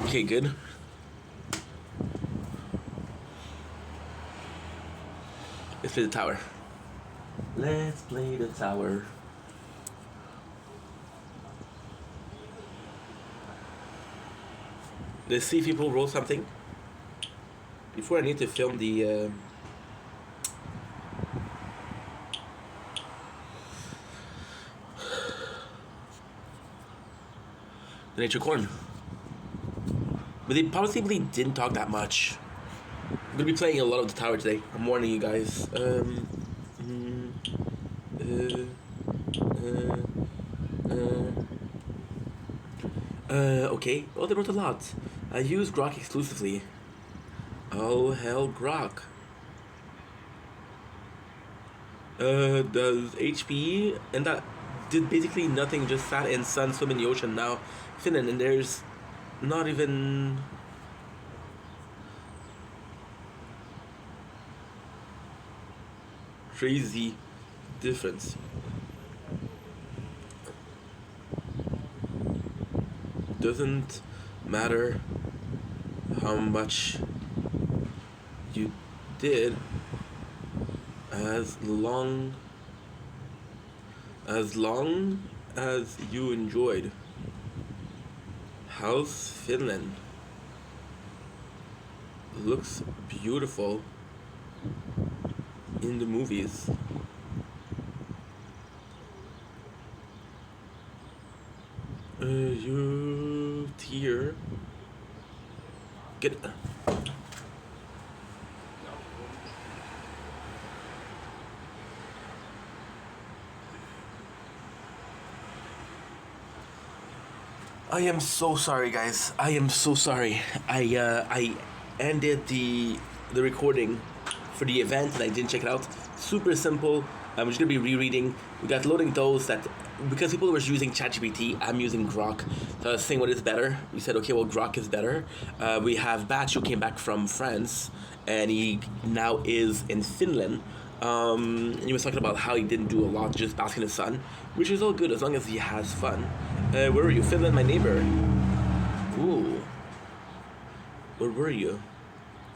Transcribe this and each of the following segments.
Okay, good. Let's play the tower. Let's play the tower. Let's see if people roll something. Before I need to film the nature corn. But they possibly didn't talk that much. I'm gonna be playing a lot of the tower today. I'm warning you guys. Okay. Oh, there was a lot. I use Grok exclusively. Oh, hell, Grok. Does HP, and that did basically nothing, just sat in sun, swim in the ocean. Now, Finland, and there's not even... crazy difference. Doesn't matter how much you did, as long as you enjoyed. How's Finland? Looks beautiful in the movies. You tier. Get. I am so sorry, guys. I am so sorry. I ended the recording for the event and I didn't check it out. Super simple. I'm just gonna be rereading. We got loading those that because people were using ChatGPT, I'm using Grok. So I was saying what is better. We said okay, well Grok is better. We have Batch who came back from France and he now is in Finland. And he was talking about how he didn't do a lot, just basking in the sun, which is all good as long as he has fun. Where were you? Finland, my neighbor. Ooh. Where were you?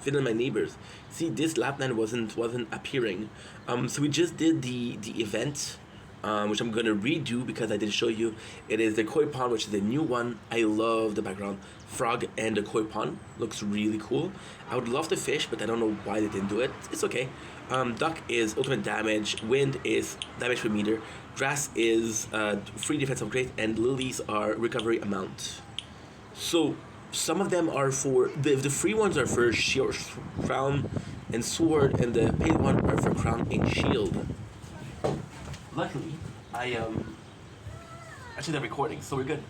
Finland, my neighbors. See, this Lapland wasn't appearing. So we just did the event, which I'm gonna redo because I didn't show you. It is the koi pond, which is a new one. I love the background. Frog and the koi pond looks really cool. I would love to fish, but I don't know why they didn't do it. It's okay. Duck is ultimate damage. Wind is damage per meter. Grass is free defense upgrade, and lilies are recovery amount. So some of them are for the free ones are for shield, crown, and sword, and the paid one are for crown and shield. Luckily, I actually they're recording, so we're good.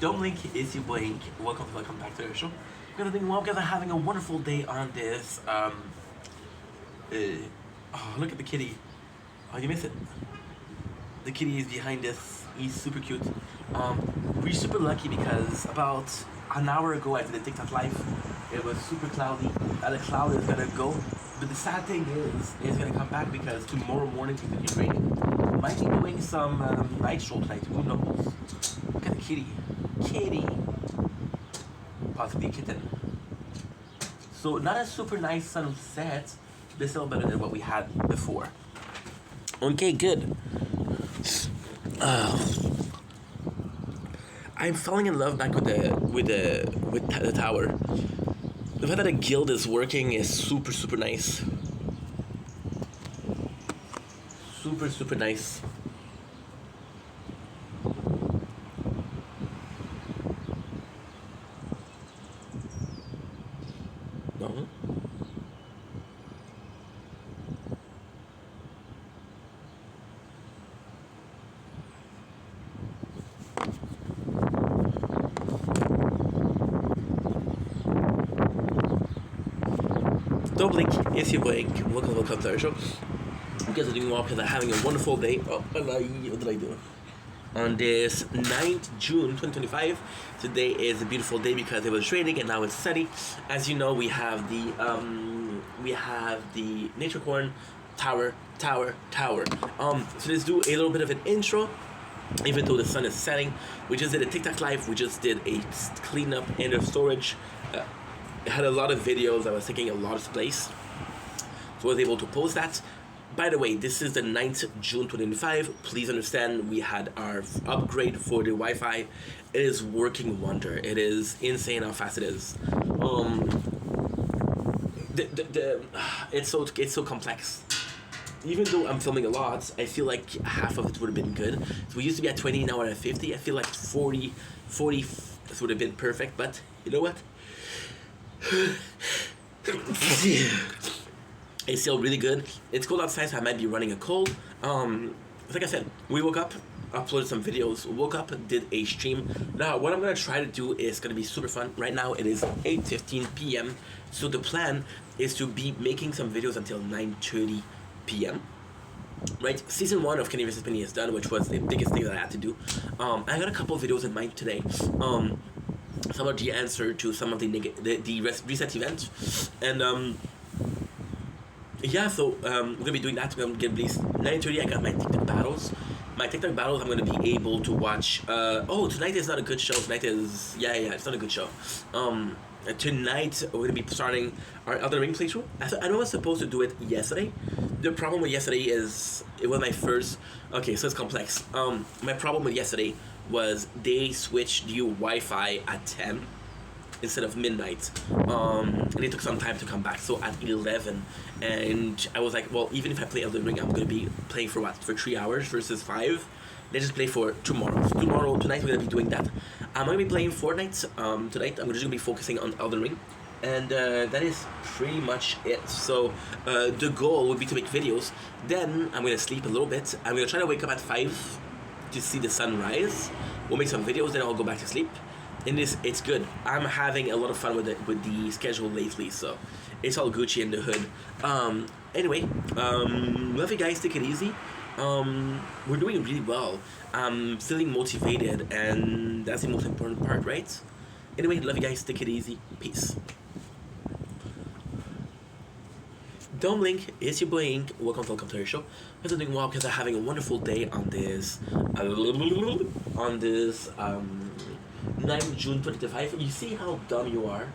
Don't blink, it's you blink. Welcome back to the show. We're gonna having a wonderful day on this. Oh, look at the kitty. Oh, you miss it. The kitty is behind us. He's super cute. We're super lucky because about an hour ago I did a TikTok live. It was super cloudy. The cloud is gonna go. But the sad thing is, it's gonna come back because tomorrow morning it's gonna be raining. Might be doing some night stroll tonight. Who knows? Look at the kitty. Kitty. Possibly kitten. So not a super nice sunset, but still better than what we had before. Okay, good. I'm falling in love back with the tower. The fact that a guild is working is super nice. Super nice. No. Don't blink, it's your blink. Welcome to our show. You guys are doing well because I'm having a wonderful day. Oh, what did I do? on this 9th June 2025. Today is a beautiful day because it was raining and now it's sunny. As you know, we have the nature corn tower. So let's do a little bit of an intro. Even though the sun is setting, we just did a TikTok live. We just did a cleanup in the storage. I had a lot of videos. I was taking a lot of space, so I was able to post that. By the way, this is the 9th June 2025. Please understand we had our upgrade for the Wi-Fi. It is working wonder. It is insane how fast it is. It's so complex. Even though I'm filming a lot, I feel like half of it would have been good. So we used to be at 20, now we're at 50. I feel like 40 would have been perfect, but you know what? It's still really good. It's cold outside, so I might be running a cold. Like I said, we woke up, uploaded some videos, woke up, did a stream. Now, what I'm gonna try to do is gonna be super fun. Right now, it is 8:15 p.m. So the plan is to be making some videos until 9:30 p.m. Right, season 1 of Kenny vs. Penny is done, which was the biggest thing that I had to do. I got a couple of videos in mind today. Some of the answer to some of the reset event, and yeah, so we're gonna be doing that. We're gonna get at least 9:30. I got my TikTok battles. My TikTok battles, I'm gonna be able to watch. Tonight is not a good show. Tonight is it's not a good show. Tonight we're gonna be starting our Elden Ring playthrough. I know I was supposed to do it yesterday. The problem with yesterday is it was my first. Okay, so it's complex. My problem with yesterday was they switched the Wi-Fi at 10 instead of midnight, and it took some time to come back. So at 11, and I was like, well, even if I play Elden Ring, I'm gonna be playing for 3 hours versus 5. Let's just play for tomorrow. Tonight we're gonna be doing that. I'm gonna be playing Fortnite. Tonight I'm just gonna be focusing on Elden Ring, and that is pretty much it. So the goal would be to make videos. Then I'm gonna sleep a little bit. I'm gonna try to wake up at 5 to see the sunrise. We'll make some videos, then I'll go back to sleep. And it's good. I'm having a lot of fun with the schedule lately, so it's all Gucci in the hood. Anyway, love you guys. Take it easy. We're doing really well. I'm feeling motivated, and that's the most important part, right? Anyway, love you guys. Take it easy. Peace. Don't blink, it's your blink. Welcome to our show. I'm doing well because I'm having a wonderful day on this 9th June 2025. You see how dumb you are?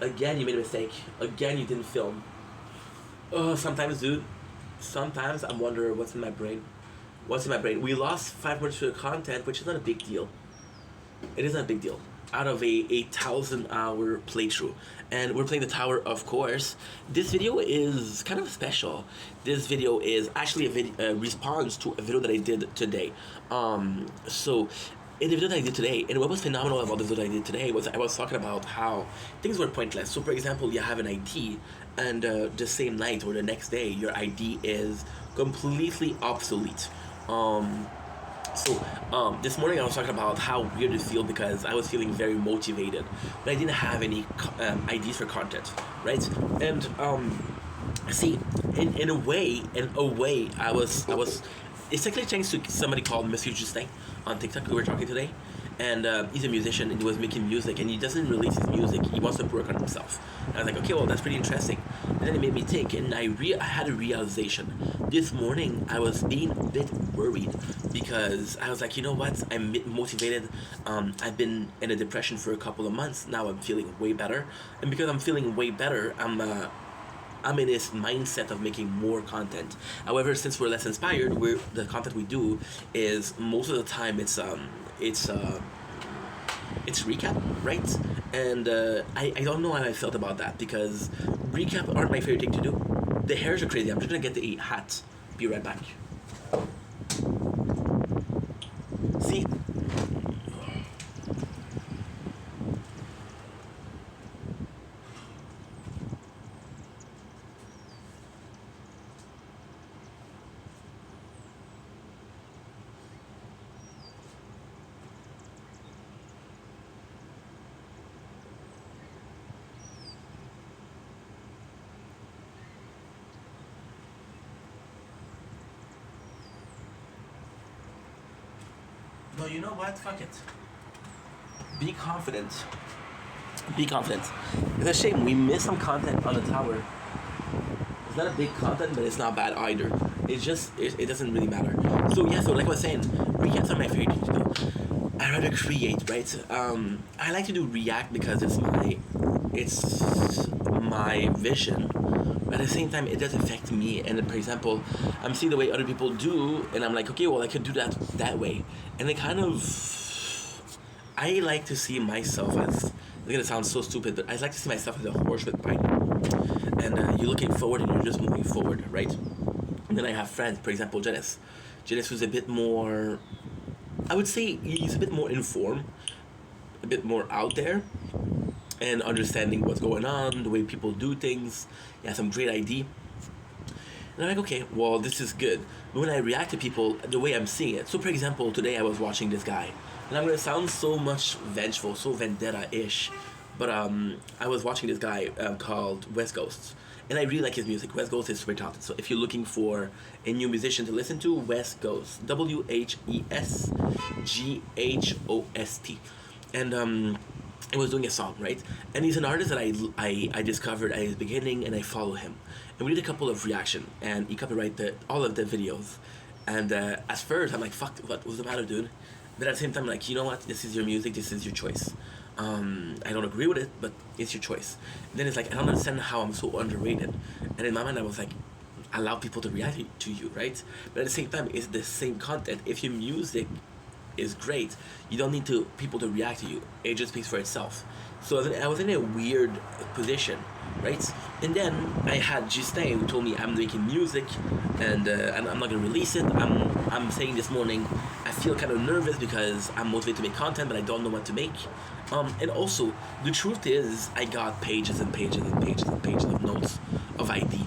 Again, you made a mistake. Again, you didn't film. Sometimes, dude. Sometimes I wonder what's in my brain. We lost 5 minutes to the content, which is not a big deal. It isn't a big deal. Out of a 1,000-hour playthrough. And we're playing the tower, of course. This video is kind of special. This video is actually a response to a video that I did today. So in the video that I did today, and what was phenomenal about the video that I did today was I was talking about how things were pointless. So for example, you have an ID, and the same night or the next day, your ID is completely obsolete. This morning I was talking about how weird it feels because I was feeling very motivated, but I didn't have any ideas for content, right? And see, in a way, I was. It's actually thanks to somebody called Monsieur Justin on TikTok who we were talking today, and he's a musician and he was making music and he doesn't release his music. He wants to work on himself. And I was like, okay, well that's pretty interesting. And then it made me think, and I had a realization. This morning I was being a bit worried because I was like, you know what? I'm motivated. I've been in a depression for a couple of months. Now I'm feeling way better, and because I'm feeling way better, I'm in this mindset of making more content. However, since we're less inspired, the content we do is most of the time it's recap, right? And I don't know how I felt about that because recap aren't my favorite thing to do. The hairs are crazy. I'm just gonna get the hat. Be right back. See? So you know what? Fuck it. Be confident. Be confident. It's a shame we missed some content on the tower. It's not a big content, but it's not bad either. It's just it doesn't really matter. So yeah, so like I was saying, recaps are my favorite thing to do. I rather create, right? I like to do react because it's my vision. But at the same time, it does affect me. And for example, I'm seeing the way other people do, and I'm like, okay, well, I can do that way. And it kind of, I like to see myself as, it's gonna sound so stupid, but I like to see myself as a horse with bite. And you're looking forward and you're just moving forward, right? And then I have friends, for example, Janice. Janice was a bit more, I would say he's a bit more informed, a bit more out there, and understanding what's going on, the way people do things. He has some great idea. And I'm like, okay, well, this is good. But when I react to people, the way I'm seeing it. So, for example, today I was watching this guy, and I'm gonna sound so much vengeful, so vendetta-ish, but I was watching this guy called West Ghost, and I really like his music. West Ghost is super talented. So if you're looking for a new musician to listen to, West Ghost, WHESGHOST, and he was doing a song, right? And he's an artist that I discovered at his beginning, and I follow him. And we did a couple of reaction, and he copyrighted all of the videos. And at first, I'm like, fuck, what was the matter, dude? But at the same time, I'm like, you know what? This is your music, this is your choice. I don't agree with it, but it's your choice. And then it's like, I don't understand how I'm so underrated. And in my mind, I was like, allow people to react to you, right? But at the same time, it's the same content. If your music is great, you don't need people to react to you. It just speaks for itself. So I was in a weird position, right? And then I had Justin who told me I'm making music and I'm not gonna release it. I'm saying this morning I feel kind of nervous because I'm motivated to make content, but I don't know what to make. And also the truth is I got pages and pages and pages and pages of notes of ID.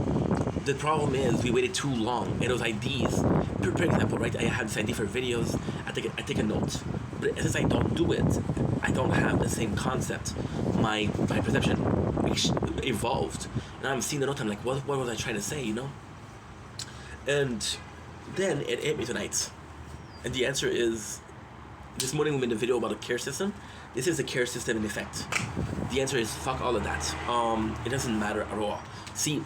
The problem is we waited too long, and those IDs, for example, right, I had this idea for videos, I take a note, but since I don't do it, I don't have the same concept. My perception evolved, and I'm seeing the note, I'm like, what was I trying to say, you know? And then it hit me tonight, and the answer is, this morning we made a video about a care system. This is a care system in effect. The answer is fuck all of that. It doesn't matter at all. See,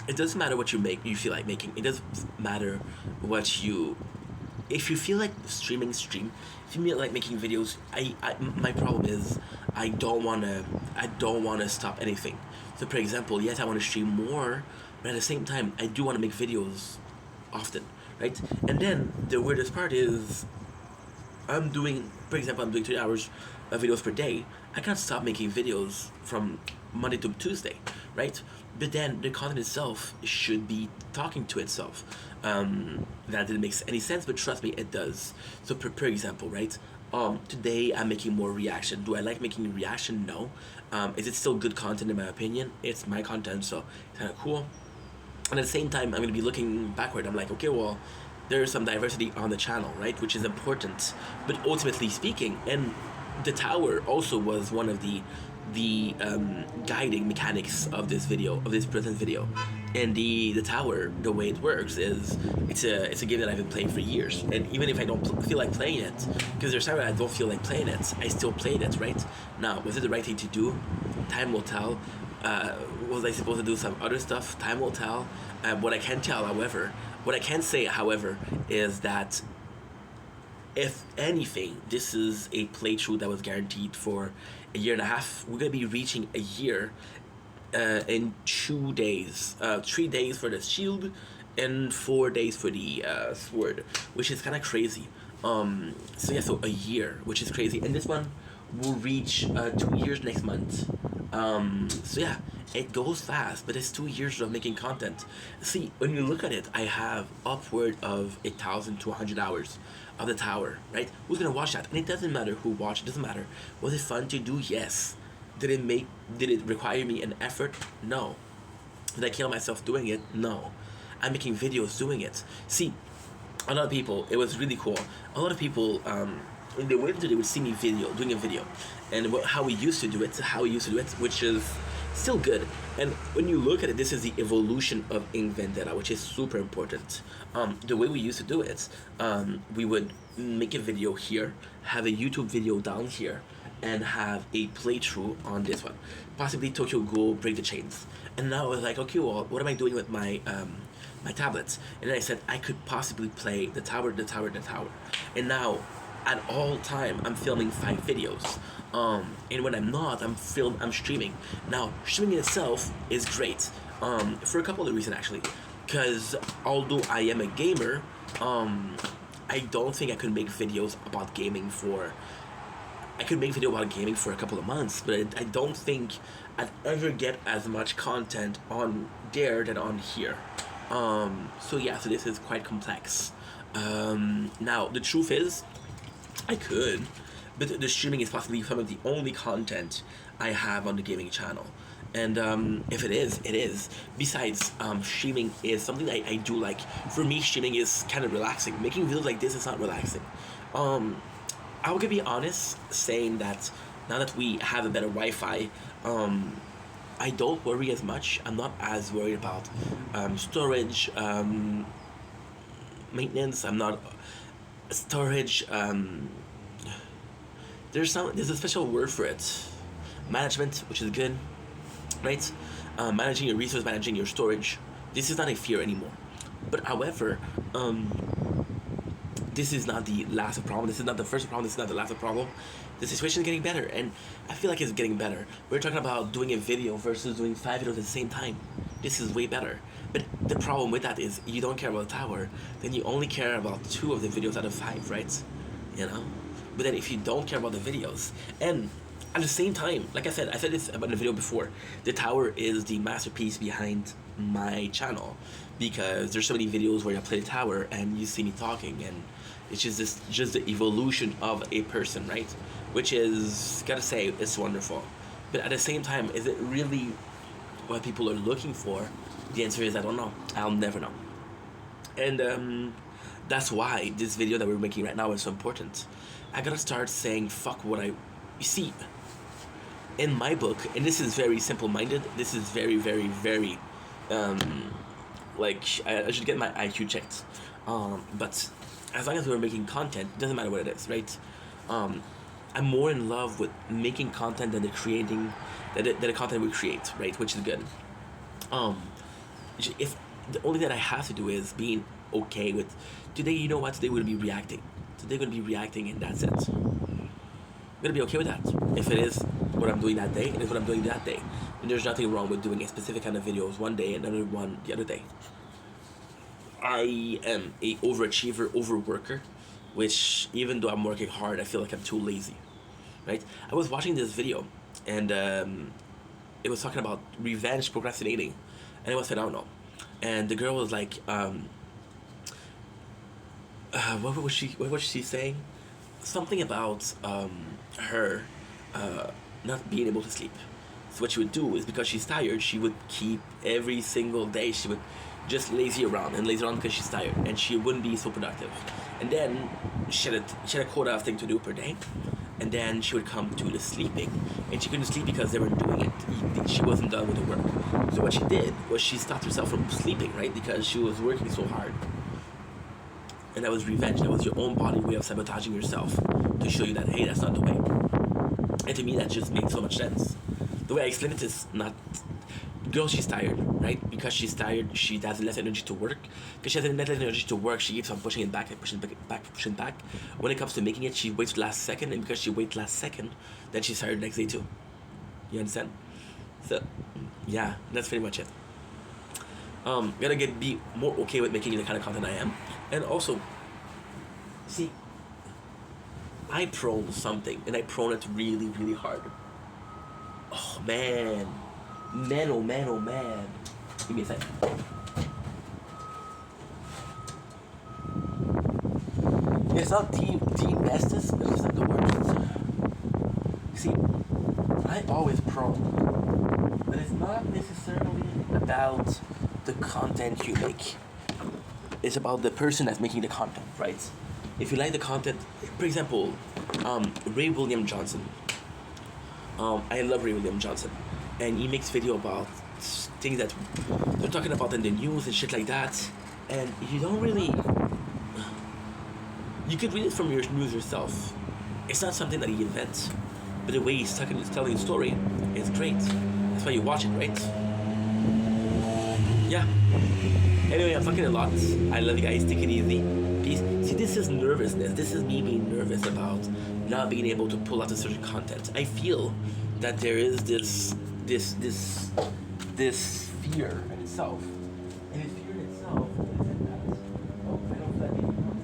it doesn't matter what you feel like making. It doesn't matter what you, if you feel like stream. If you feel like making videos, my problem is I don't wanna stop anything. So for example, yes, I wanna stream more, but at the same time, I do wanna make videos often, right? And then the weirdest part is I'm doing 3 hours of videos per day. I can't stop making videos from Monday to Tuesday, right? But then the content itself should be talking to itself. That didn't make any sense, but trust me, it does. So per example, right? Today I'm making more reaction. Do I like making reaction? No. Is it still good content in my opinion? It's my content, so it's kind of cool. And at the same time, I'm gonna be looking backward. I'm like, okay, well, there's some diversity on the channel, right? Which is important. But ultimately speaking, and the tower also was one of the guiding mechanics of this present video. And the tower, the way it works is it's a game that I've been playing for years, and even if I don't feel like playing it, because there's times I don't feel like playing it, I still played it, right? Now, was it the right thing to do? Time will tell. Was I supposed to do some other stuff? Time will tell. What I can say, however, is that if anything, this is a playthrough that was guaranteed for a year and a half. We're gonna be reaching a year in 2 days. 3 days for the shield and 4 days for the sword, which is kind of crazy. So yeah, so a year, which is crazy. And this one will reach 2 years next month. So yeah, it goes fast, but it's 2 years of making content. See, when you look at it, I have upward of 1,000 to 100 hours of the tower, right? Who's gonna watch that? And it doesn't matter who watched, it doesn't matter. Was it fun to do? Yes. Did it require me an effort? No. Did I kill myself doing it? No. I'm making videos doing it. See, a lot of people, it was really cool. A lot of people, in the winter, they would see me doing a video. And how we used to do it, which is still good. And when you look at it, this is the evolution of Ink Vendetta, which is super important. The way we used to do it, we would make a video here, have a YouTube video down here, and have a playthrough on this one, possibly Tokyo Ghoul Break the Chains. And now I was like, okay, well, what am I doing with my my tablets? And then I said I could possibly play the tower. And now, at all time, I'm filming 5 videos. And when I'm not, I'm streaming. Now, streaming itself is great, for a couple of reasons actually. Because although I am a gamer, I don't think I could make videos about gaming for. I could make video about gaming for a couple of months, but I don't think I'd ever get as much content on there than on here. So yeah, so this is quite complex. Now, the truth is, I could, but the streaming is possibly some of the only content I have on the gaming channel. And if it is, it is. Besides, streaming is something I do like. For me, streaming is kind of relaxing. Making videos like this is not relaxing. I will be honest saying that now that we have a better Wi-Fi, I don't worry as much. I'm not as worried about storage, maintenance. I'm not storage. There's a special word for it, management, which is good, right? Managing your resource, managing your storage. This is not a fear anymore. But however, this is not the last problem. This is not the first problem. This is not the last problem. The situation is getting better, and I feel like it's getting better. We're talking about doing a video versus doing 5 videos at the same time. This is way better. But the problem with that is you don't care about the tower, then you only care about 2 of the videos out of 5, right? You know? But then if you don't care about the videos, and at the same time, like I said this about the video before, the tower is the masterpiece behind my channel, because there's so many videos where I play the tower and you see me talking, and it's just the evolution of a person, right? Which is, gotta say, it's wonderful. But at the same time, is it really what people are looking for? The answer is I don't know. I'll never know. And that's why this video that we're making right now is so important. I gotta start saying fuck what you see. In my book, and this is very simple-minded. This is very, very, very, like I should get my IQ checked. But as long as we're making content, it doesn't matter what it is, right? I'm more in love with making content than the content we create, right? Which is good. If the only thing that I have to do is being okay with today, you know what? Today we're gonna be reacting. Today we're gonna be reacting, and that's it. I'm gonna be okay with that. If it is what I'm doing that day, it is what I'm doing that day. And there's nothing wrong with doing a specific kind of videos one day and another one the other day. I am a overachiever, overworker, which even though I'm working hard, I feel like I'm too lazy, right? I was watching this video, and it was talking about revenge procrastinating, and it was phenomenal. And the girl was like, what was she saying? Something about her not being able to sleep. So what she would do is, because she's tired, she would keep every single day, she would just lazy around because she's tired, and she wouldn't be so productive. And then she had a quota of things to do per day, and then she would come to the sleeping, and she couldn't sleep because they weren't doing it. She wasn't done with the work. So what she did was she stopped herself from sleeping, right? Because she was working so hard. And that was revenge. That was your own body way of sabotaging yourself to show you that, hey, that's not the way. And to me, that just makes so much sense. The way I explain it is not... Girl, she's tired, right? Because she's tired, she has less energy to work. Because she has less energy to work, she keeps on pushing it back and pushing back. When it comes to making it, she waits last second, and because she waits last second, then she's tired the next day too. You understand? So, yeah, that's pretty much it. Gotta be more okay with making the kind of content I am. And also, see, I prone something, and I prone it really, really hard. Oh, man. Man, oh man, oh man. Give me a second. It's not the bestest, but it's not the worst. See, I always prone, but it's not necessarily about the content you make. It's about the person that's making the content, right? If you like the content, for example, Ray William Johnson. I love Ray William Johnson. and he makes video about things that they're talking about in the news and shit like that, and you don't really. You could read it from your news yourself. It's not something that he invents, but the way he's telling the story is great. That's why you watch it, right? Yeah. Anyway, I'm fucking a lot. I love you guys. Take it easy. Peace. See, this is nervousness. This is me being nervous about not being able to pull out a certain content. I feel that there is this fear in itself. And this fear in itself isn't that. Oh, I don't feel like any comments.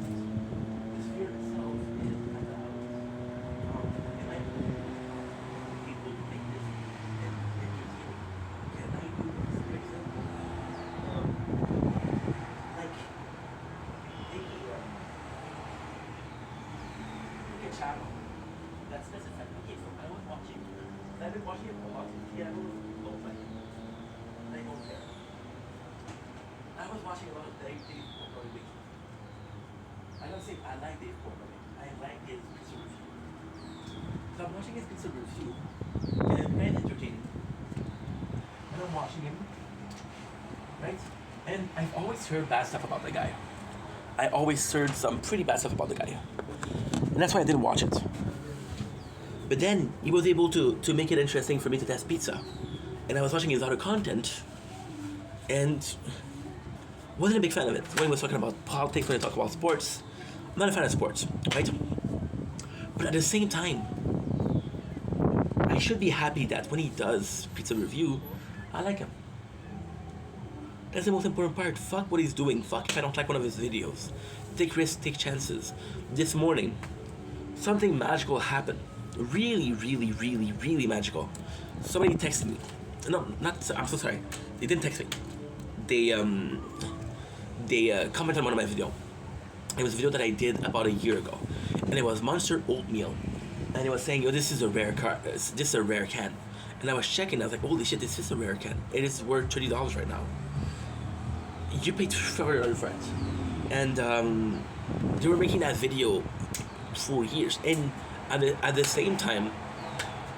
This fear in itself is about am I able to make this and entertaining? Can I do this? For example, like taking pick a channel. That's a fact. Okay, so I was watching. I've been watching it a lot. Yeah, I don't like it. I don't care. I was watching a lot of Dave Portnoy lately. I don't say I like Dave Portnoy. I like his pizza review. So I'm watching his pizza review, and it's very entertaining. And I'm watching him, right? And I've always heard bad stuff about the guy. I always heard some pretty bad stuff about the guy. And that's why I didn't watch it. But then he was able to make it interesting for me to test pizza. And I was watching his other content and wasn't a big fan of it. When he was talking about politics, when he talked about sports, I'm not a fan of sports, right? But at the same time, I should be happy that when he does pizza review, I like him. That's the most important part. Fuck what he's doing. Fuck if I don't like one of his videos. Take risks, take chances. This morning, something magical happened. Really, really, really, really magical. Somebody texted me. No, not. I'm so sorry. They didn't text me. They commented on one of my videos. It was a video that I did about a year ago, and it was Monster Oatmeal, and it was saying, "Yo, this is a rare this is a rare can." And I was checking. I was like, "Holy shit, this is a rare can. It is worth $30 right now." You paid $5 for it, and they were making that video for years, and at the same time,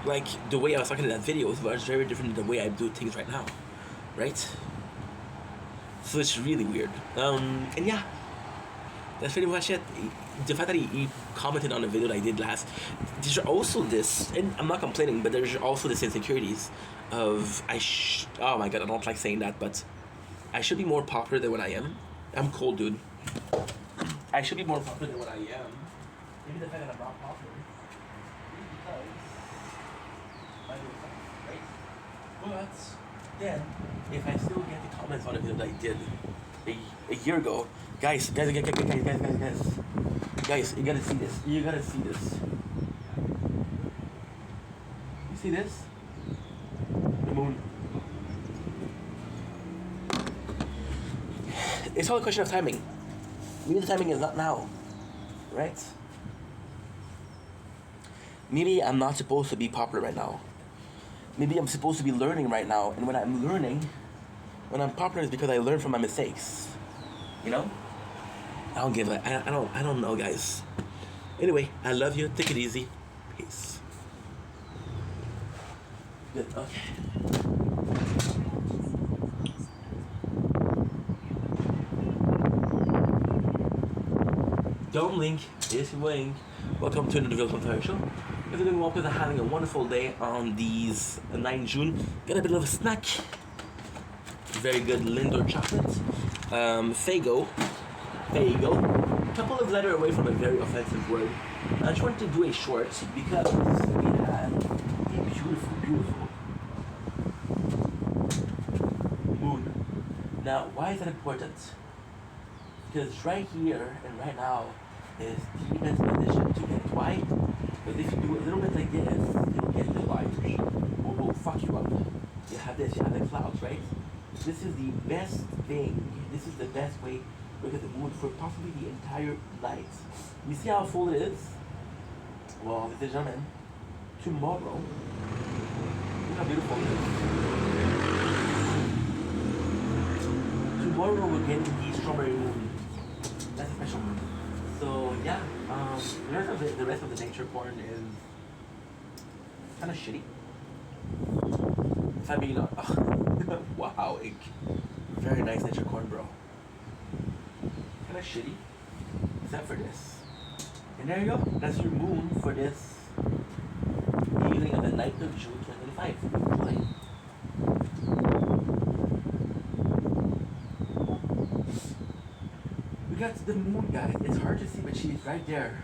like the way I was talking in that video was very different than the way I do things right now, right? So it's really weird. And yeah, that's pretty much it. The fact that he commented on the video that I did last, there's also this, and I'm not complaining, but there's also this insecurities of oh my god, I don't like saying that, but I should be more popular than what I am. I'm cold, dude. I should be more popular than what I am. Maybe the fact that I'm not popular is because I do something, right? But then, if I still get the comments on a video that I did a year ago, guys, you gotta see this. You gotta see this. You see this? The moon. It's all a question of timing. Maybe the timing is not now, right? Maybe I'm not supposed to be popular right now. Maybe I'm supposed to be learning right now, and when I'm learning, when I'm popular, is because I learn from my mistakes. You know? I don't know, guys. Anyway, I love you. Take it easy. Peace. Good. Okay. Don't blink. Yes, you blink. Welcome to another Vilton Tire Show. If you're doing well, because I'm having a wonderful day on these 9 June. Got a bit of a snack. Very good Lindor chocolate. Fago. Couple of letters away from a very offensive word. I just wanted to do a short because we had a beautiful, beautiful moon. Now, why is that important? Because right here and right now is the best position to get white. Because if you do a little bit like this, you'll get the white. Will fuck you up. You have this, you have the clouds, right? This is the best thing. This is the best way to look at the moon for possibly the entire night. You see how full it is? Well, ladies and gentlemen, tomorrow, look how beautiful it is. Tomorrow we're getting the strawberry moon. That's special. So yeah, the rest of the nature porn is kind of shitty. If I'm being wow, ink. Very nice nature corn, bro. Kinda shitty. Except for this. And there you go. That's your moon for this evening of the 9th of June 2025. Enjoy. We got the moon, guys. It's hard to see, but she's right there.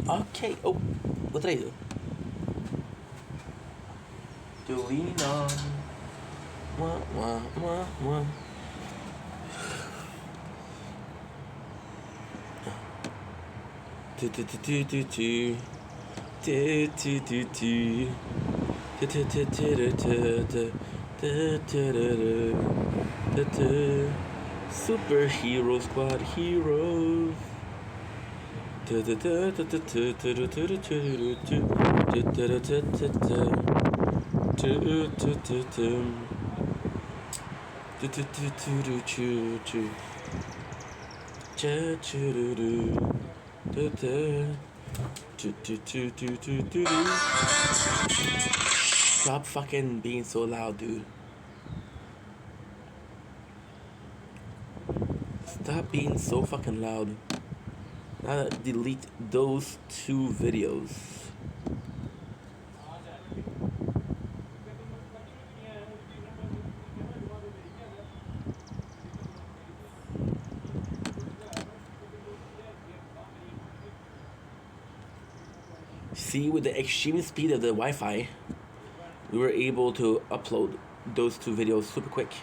Okay. Oh, what did I do? To lean on. Wah, wah, wah, wah. Do do do do do do do do do do. Superhero squad heroes. Stop fucking being so loud, dude. Stop being so fucking loud. Now delete those 2 videos. See, with the extreme speed of the Wi-Fi, we were able to upload those 2 videos super quick.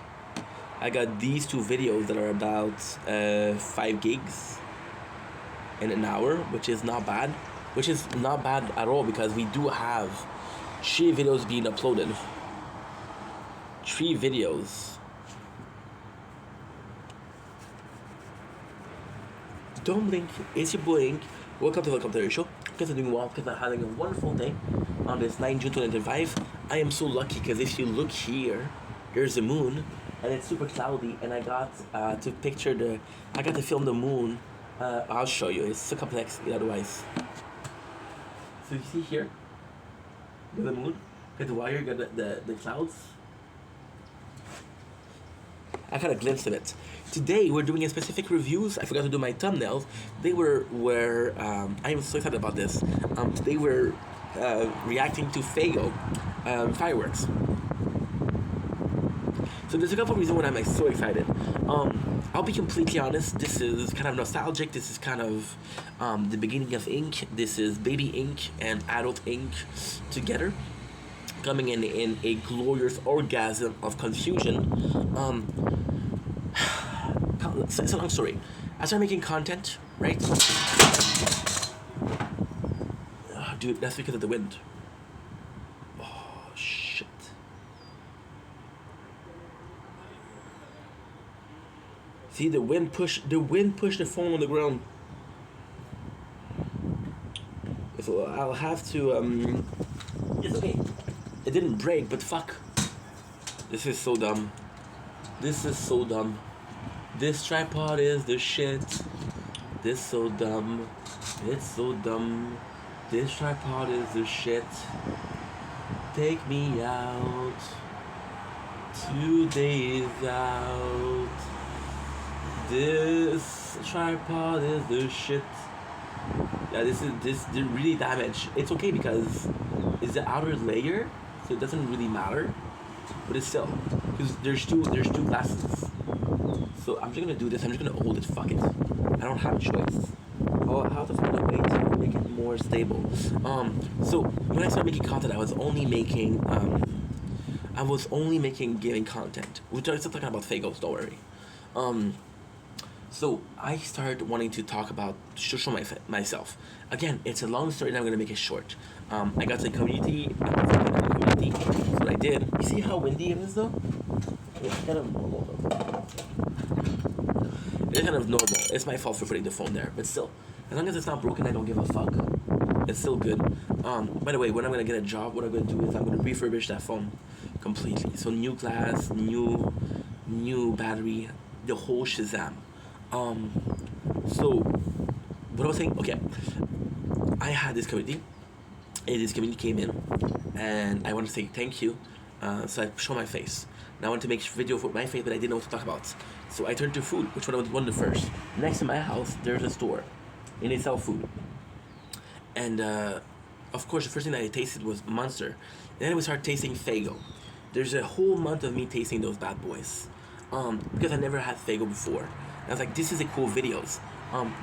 I got these 2 videos that are about 5 gigs in an hour, which is not bad. Which is not bad at all because we do have 3 videos being uploaded. 3 videos. Don't blink. It's your boy Ink. Welcome to the show. Because I'm doing well, because I'm having a wonderful day on this 9 June 2025. I am so lucky because if you look here, there's the moon and it's super cloudy, and I got to film the moon. I'll show you. It's so complex otherwise. So you see here, you got the moon, got the wire, got the clouds. I got a glimpse of it. Today we're doing a specific reviews. I forgot to do my thumbnails. They were I am so excited about this. Today we're reacting to Faygo fireworks. So there's a couple of reasons why I'm like, so excited. I'll be completely honest. This is kind of nostalgic. This is kind of the beginning of Ink. This is baby Ink and adult Ink together, coming in a glorious orgasm of confusion. It's a long story. I started making content, right? Dude, that's because of the wind. Oh, shit. See, the wind pushed the phone on the ground. So I'll have to, it's okay. It didn't break, but fuck. This is so dumb. This is so dumb. This tripod is the shit. This so dumb. It's so dumb. This tripod is the shit. Take me out. 2 days out. This tripod is the shit. Yeah, this did really damage. It's okay because it's the outer layer, so it doesn't really matter. But it's still, because there's two glasses. So I'm just gonna do this. I'm just gonna hold it. Fuck it. I don't have a choice. I'll have to find a way to make it more stable. So when I started making content, I was only making gaming content. We're still talking about Faygos, don't worry. So I started wanting to talk about, show myself. Again, it's a long story and I'm going to make it short. I got to the community. That's what I did. You see how windy it is though? It's kind of normal though. It's kind of normal. It's my fault for putting the phone there. But still, as long as it's not broken, I don't give a fuck. It's still good. By the way, when I'm going to get a job, what I'm going to do is I'm going to refurbish that phone completely. So new glass, new battery, the whole Shazam. So what I was saying, okay, I had this community this community came in, and I wanted to say thank you. So I show my face. Now I want to make a video with my face, but I didn't know what to talk about. So I turned to food, which one I wanted first. Next to my house, there's a store, and they sell food. And of course, the first thing that I tasted was Monster. And then we started tasting Faygo. There's a whole month of me tasting those bad boys. Because I never had Faygo before. And I was like, this is a cool videos.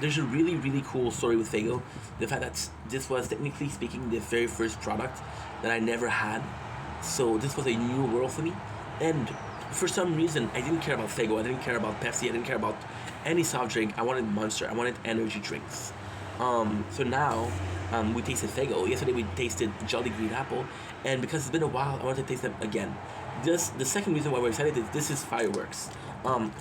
There's a really, really cool story with Faygo. The fact that this was, technically speaking, the very first product that I never had. So this was a new world for me. And for some reason, I didn't care about Faygo. I didn't care about Pepsi. I didn't care about any soft drink. I wanted Monster. I wanted energy drinks. So now we tasted Faygo. Yesterday we tasted Jolly Green Apple, and because it's been a while, I want to taste them again. The second reason why we're excited is this is fireworks. I'm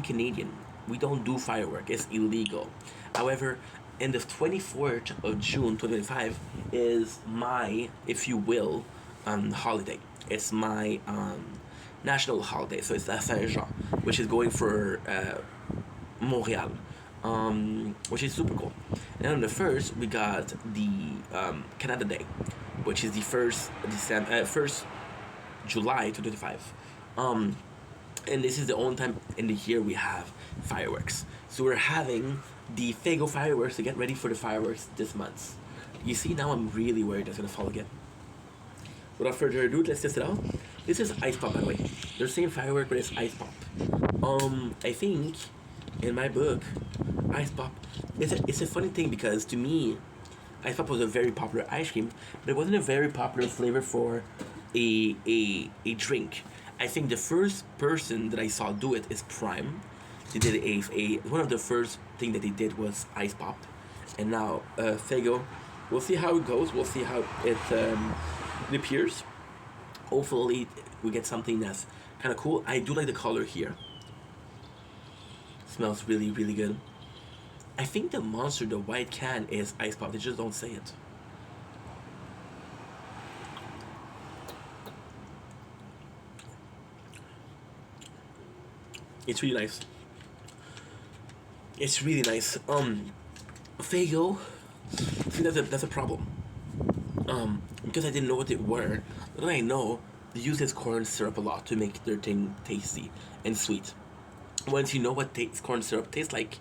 Canadian. We don't do firework. It's illegal. However, in the 24th of June 2025 is my, if you will, holiday. It's my national holiday. So it's La Saint Jean, which is going for Montreal. Which is super cool. And on the first, we got the Canada Day, which is the first July 2025. And this is the only time in the year we have fireworks. So we're having the Faygo fireworks to get ready for the fireworks this month. You see, now I'm really worried it's gonna fall again. Without further ado, let's test it out. This is Ice Pop, by the way. They're saying firework, but it's Ice Pop. I think in my book, Ice Pop, it's a funny thing because to me, Ice Pop was a very popular ice cream, but it wasn't a very popular flavor for a drink. I think the first person that I saw do it is Prime. They did a one of the first thing that they did was Ice Pop, and now Faygo. We'll see how it goes. We'll see how it appears. Hopefully, we get something that's kind of cool. I do like the color here. Smells really, really good. I think the Monster, the white can, is Ice Pop. They just don't say it. It's really nice. It's really nice. Faygo, see, that's a problem. Because I didn't know what they were. Then I know they use this corn syrup a lot to make their thing tasty and sweet. Once you know what corn syrup tastes like,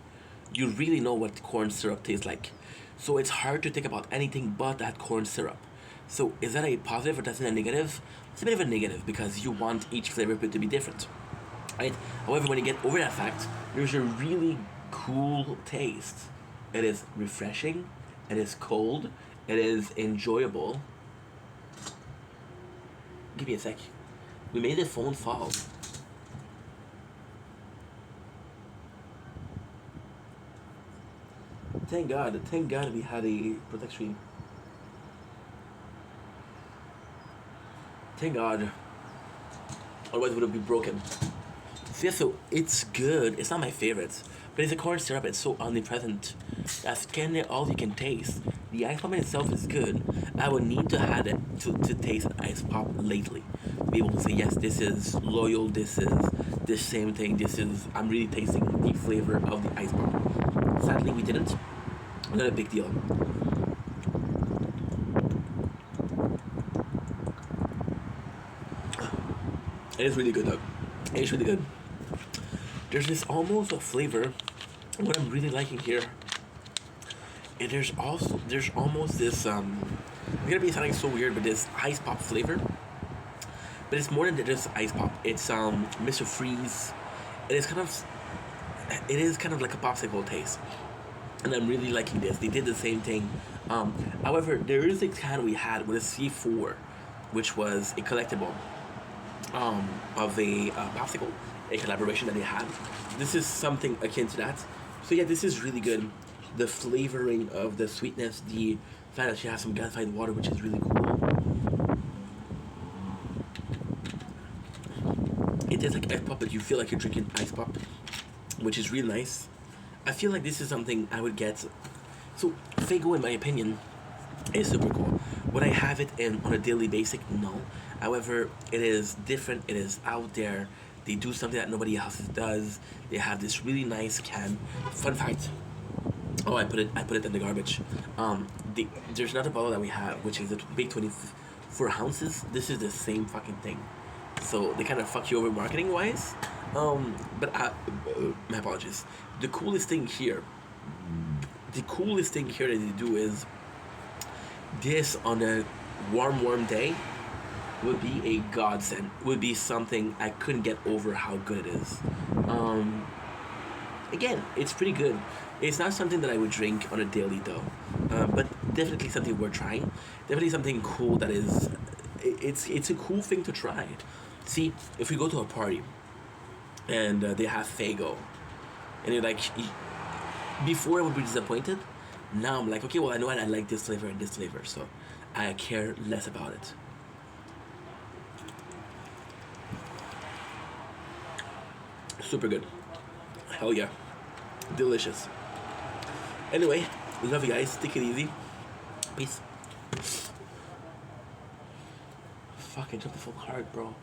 you really know what corn syrup tastes like. So it's hard to think about anything but that corn syrup. So is that a positive or that's a negative? It's a bit of a negative because you want each flavor to be different, right? However, when you get over that fact, there's a really cool taste. It is refreshing. It is cold. It is enjoyable. Give me a sec. We made the phone fall. Thank God we had a protect screen. Thank God. Otherwise it would have been broken. So yeah, so it's good. It's not my favorite. But it's a corn syrup, it's so omnipresent. That's kind of all you can taste. The ice pop in itself is good. I would need to have it to taste an ice pop lately. Be able to say, yes, this is loyal, this is the same thing, I'm really tasting the flavor of the ice pop. Sadly, we didn't. Not a big deal. It is really good though. It is really good. There's this almost a flavor. What I'm really liking here. And there's almost this I'm gonna be sounding so weird, but this ice pop flavor. But it's more than just ice pop. It's Mr. Freeze. It is kind of like a popsicle taste. And I'm really liking this. They did the same thing. However, there is a can we had with a C4, which was a collectible of a popsicle, a collaboration that they had. This is something akin to that. So yeah, this is really good. The flavoring of the sweetness, the fact that she has some gasified water, which is really cool. It tastes like ice pop, but you feel like you're drinking ice pop, which is really nice. I feel like this is something I would get. So Faygo, in my opinion, is super cool. Would I have it on a daily basis? No. However, it is different. It is out there. They do something that nobody else does. They have this really nice can. Fun fact: Oh, I put it in the garbage. The there's another bottle that we have, which is a big 24 ounces. This is the same fucking thing. So they kind of fuck you over marketing wise. But my apologies. The coolest thing here, the coolest thing here that they do is this on a warm day would be a godsend. Would be something I couldn't get over how good it is. Um, Again, it's pretty good. It's not something that I would drink on a daily though, but definitely something worth trying. Definitely something cool that is. It's a cool thing to try. See, if we go to a party and they have Fago, and you're like, before I would be disappointed. Now I'm like, okay, well I know I like this flavor and this flavor, so I care less about it. Super good. Hell yeah, delicious. Anyway, love you guys. Take it easy. Peace. Fuck, I took the full card, bro.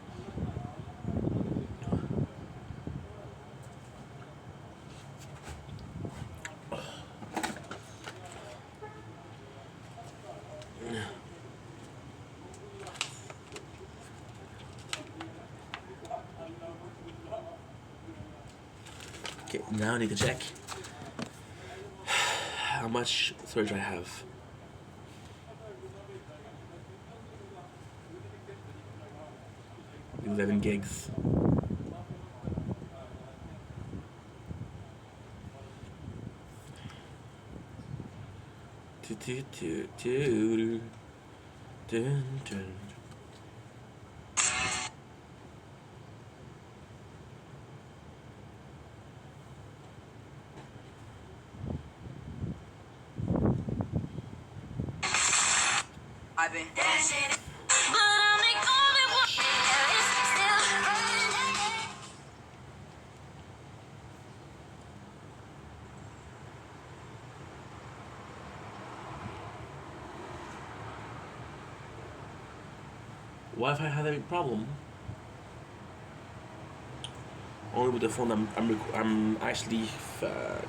Okay, now I need to check how much storage I have. 11 gigs. Do, do, do, dun, dun. I've been dashing, but I'm the only one. Still Wi-Fi had a problem. Only with the phone I'm actually fuck.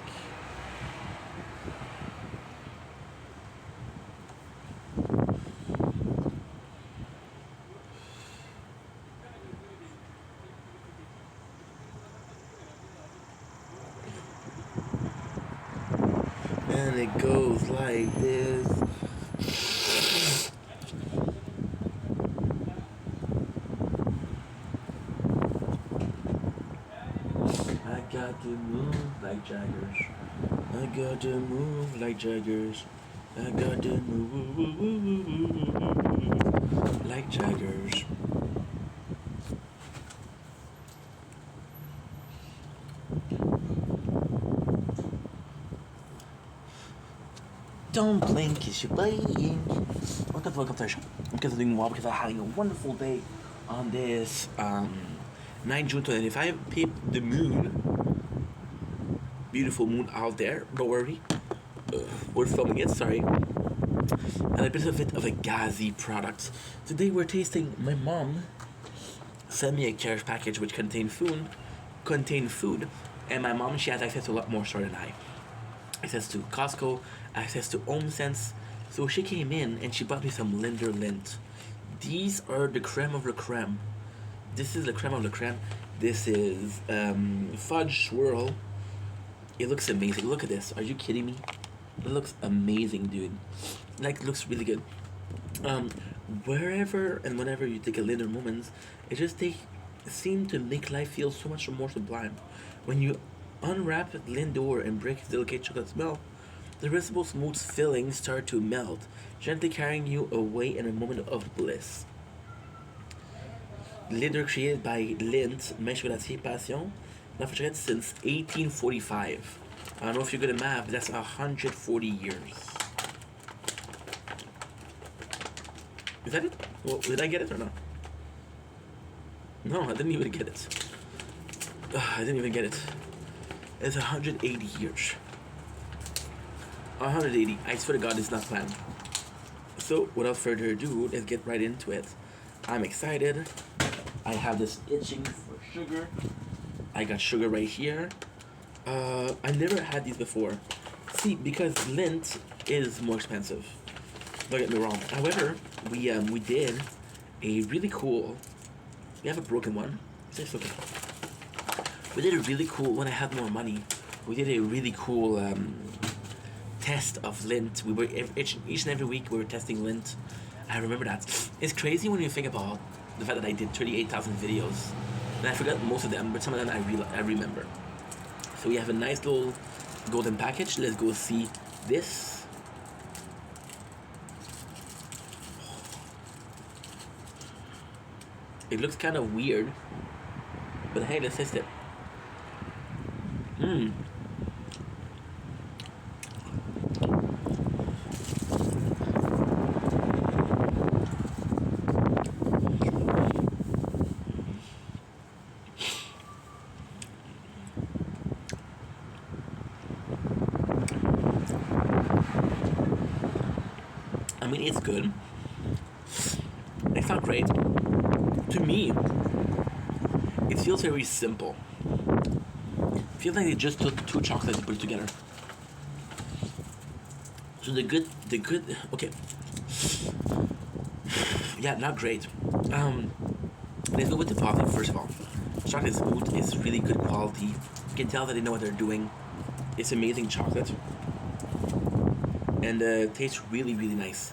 And it goes like this. I got to move like Jaggers. I got to move like Jaggers. I got to move like Jaggers. Don't blink, it's your blink. Welcome to the show. Because I'm doing well because I'm having a wonderful day on this 9 June 2025. Peep the moon. Beautiful moon out there. Don't worry. We're filming it, sorry. And a bit of a gazy product. Today we're tasting my mom sent me a care package which contained food. And my mom, she has access to a lot more store than I. Access to Costco, access to HomeSense. So she came in and she bought me some Linder Lint. These are the creme of la creme. This is the creme of la creme. This is fudge swirl. It looks amazing. Look at this. Are you kidding me? It looks amazing, dude. Like, it looks really good. Um, Wherever and whenever you take a Linder Moments, it seem to make life feel so much more sublime. When you unwrap Lindor and break its delicate chocolate smell, the irresistible smooth filling start to melt, gently carrying you away in a moment of bliss. Linder created by Lindt, Main Chocolatier Passion, La Frechette since 1845. I don't know if you're good at math, but that's 140 years. Is that it? Well, did I get it or not? No, I didn't even get it. I didn't even get it. It's 180 years. 180. I swear to God, it's not planned. So, without further ado, let's get right into it. I'm excited. I have this itching for sugar. I got sugar right here. I never had these before. See, because Lindt is more expensive. Don't get me wrong. However, we did a really cool. We have a broken one. It's okay. We did a really cool. When I had more money, we did a really cool test of Lindt. We were each and every week we were testing Lindt. I remember that. It's crazy when you think about the fact that I did 38,000 videos, and I forgot most of them, but some of them I remember. So we have a nice little golden package. Let's go see this. It looks kind of weird, but hey, let's test it. I mean, it's good. It's not great. To me, it feels very simple. It feels like they just took two chocolates and put it together. So the good, okay. Yeah, not great. Let's go with the positive first of all. Chocolate smooth is really good quality. You can tell that they know what they're doing. It's amazing chocolate. And tastes really, really nice.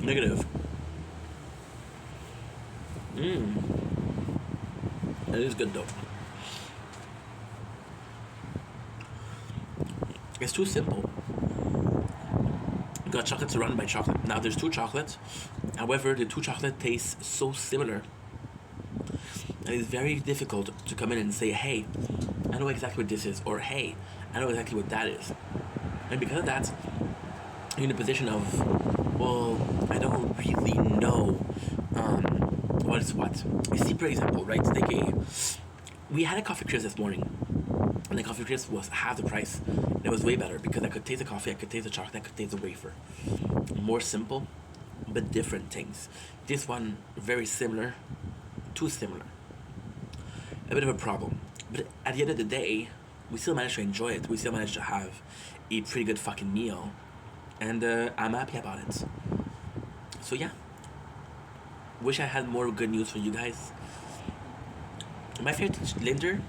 Negative. It is good though. It's too simple. You got chocolate surrounded by chocolate. Now there's two chocolates. However, the two chocolate tastes so similar. And it's very difficult to come in and say, hey, I know exactly what this is, or hey, I know exactly what that is. And because of that, you're in a position of, well, I don't really know what is what. You see, for example, right? Like we had a coffee crisp this morning, and the coffee crisp was half the price. And it was way better because I could taste the coffee, I could taste the chocolate, I could taste the wafer. More simple, but different things. This one, very similar, too similar. A bit of a problem. But at the end of the day, we still managed to enjoy it. We still managed to have a pretty good fucking meal. And I'm happy about it. So yeah. Wish I had more good news for you guys. My favorite Linder?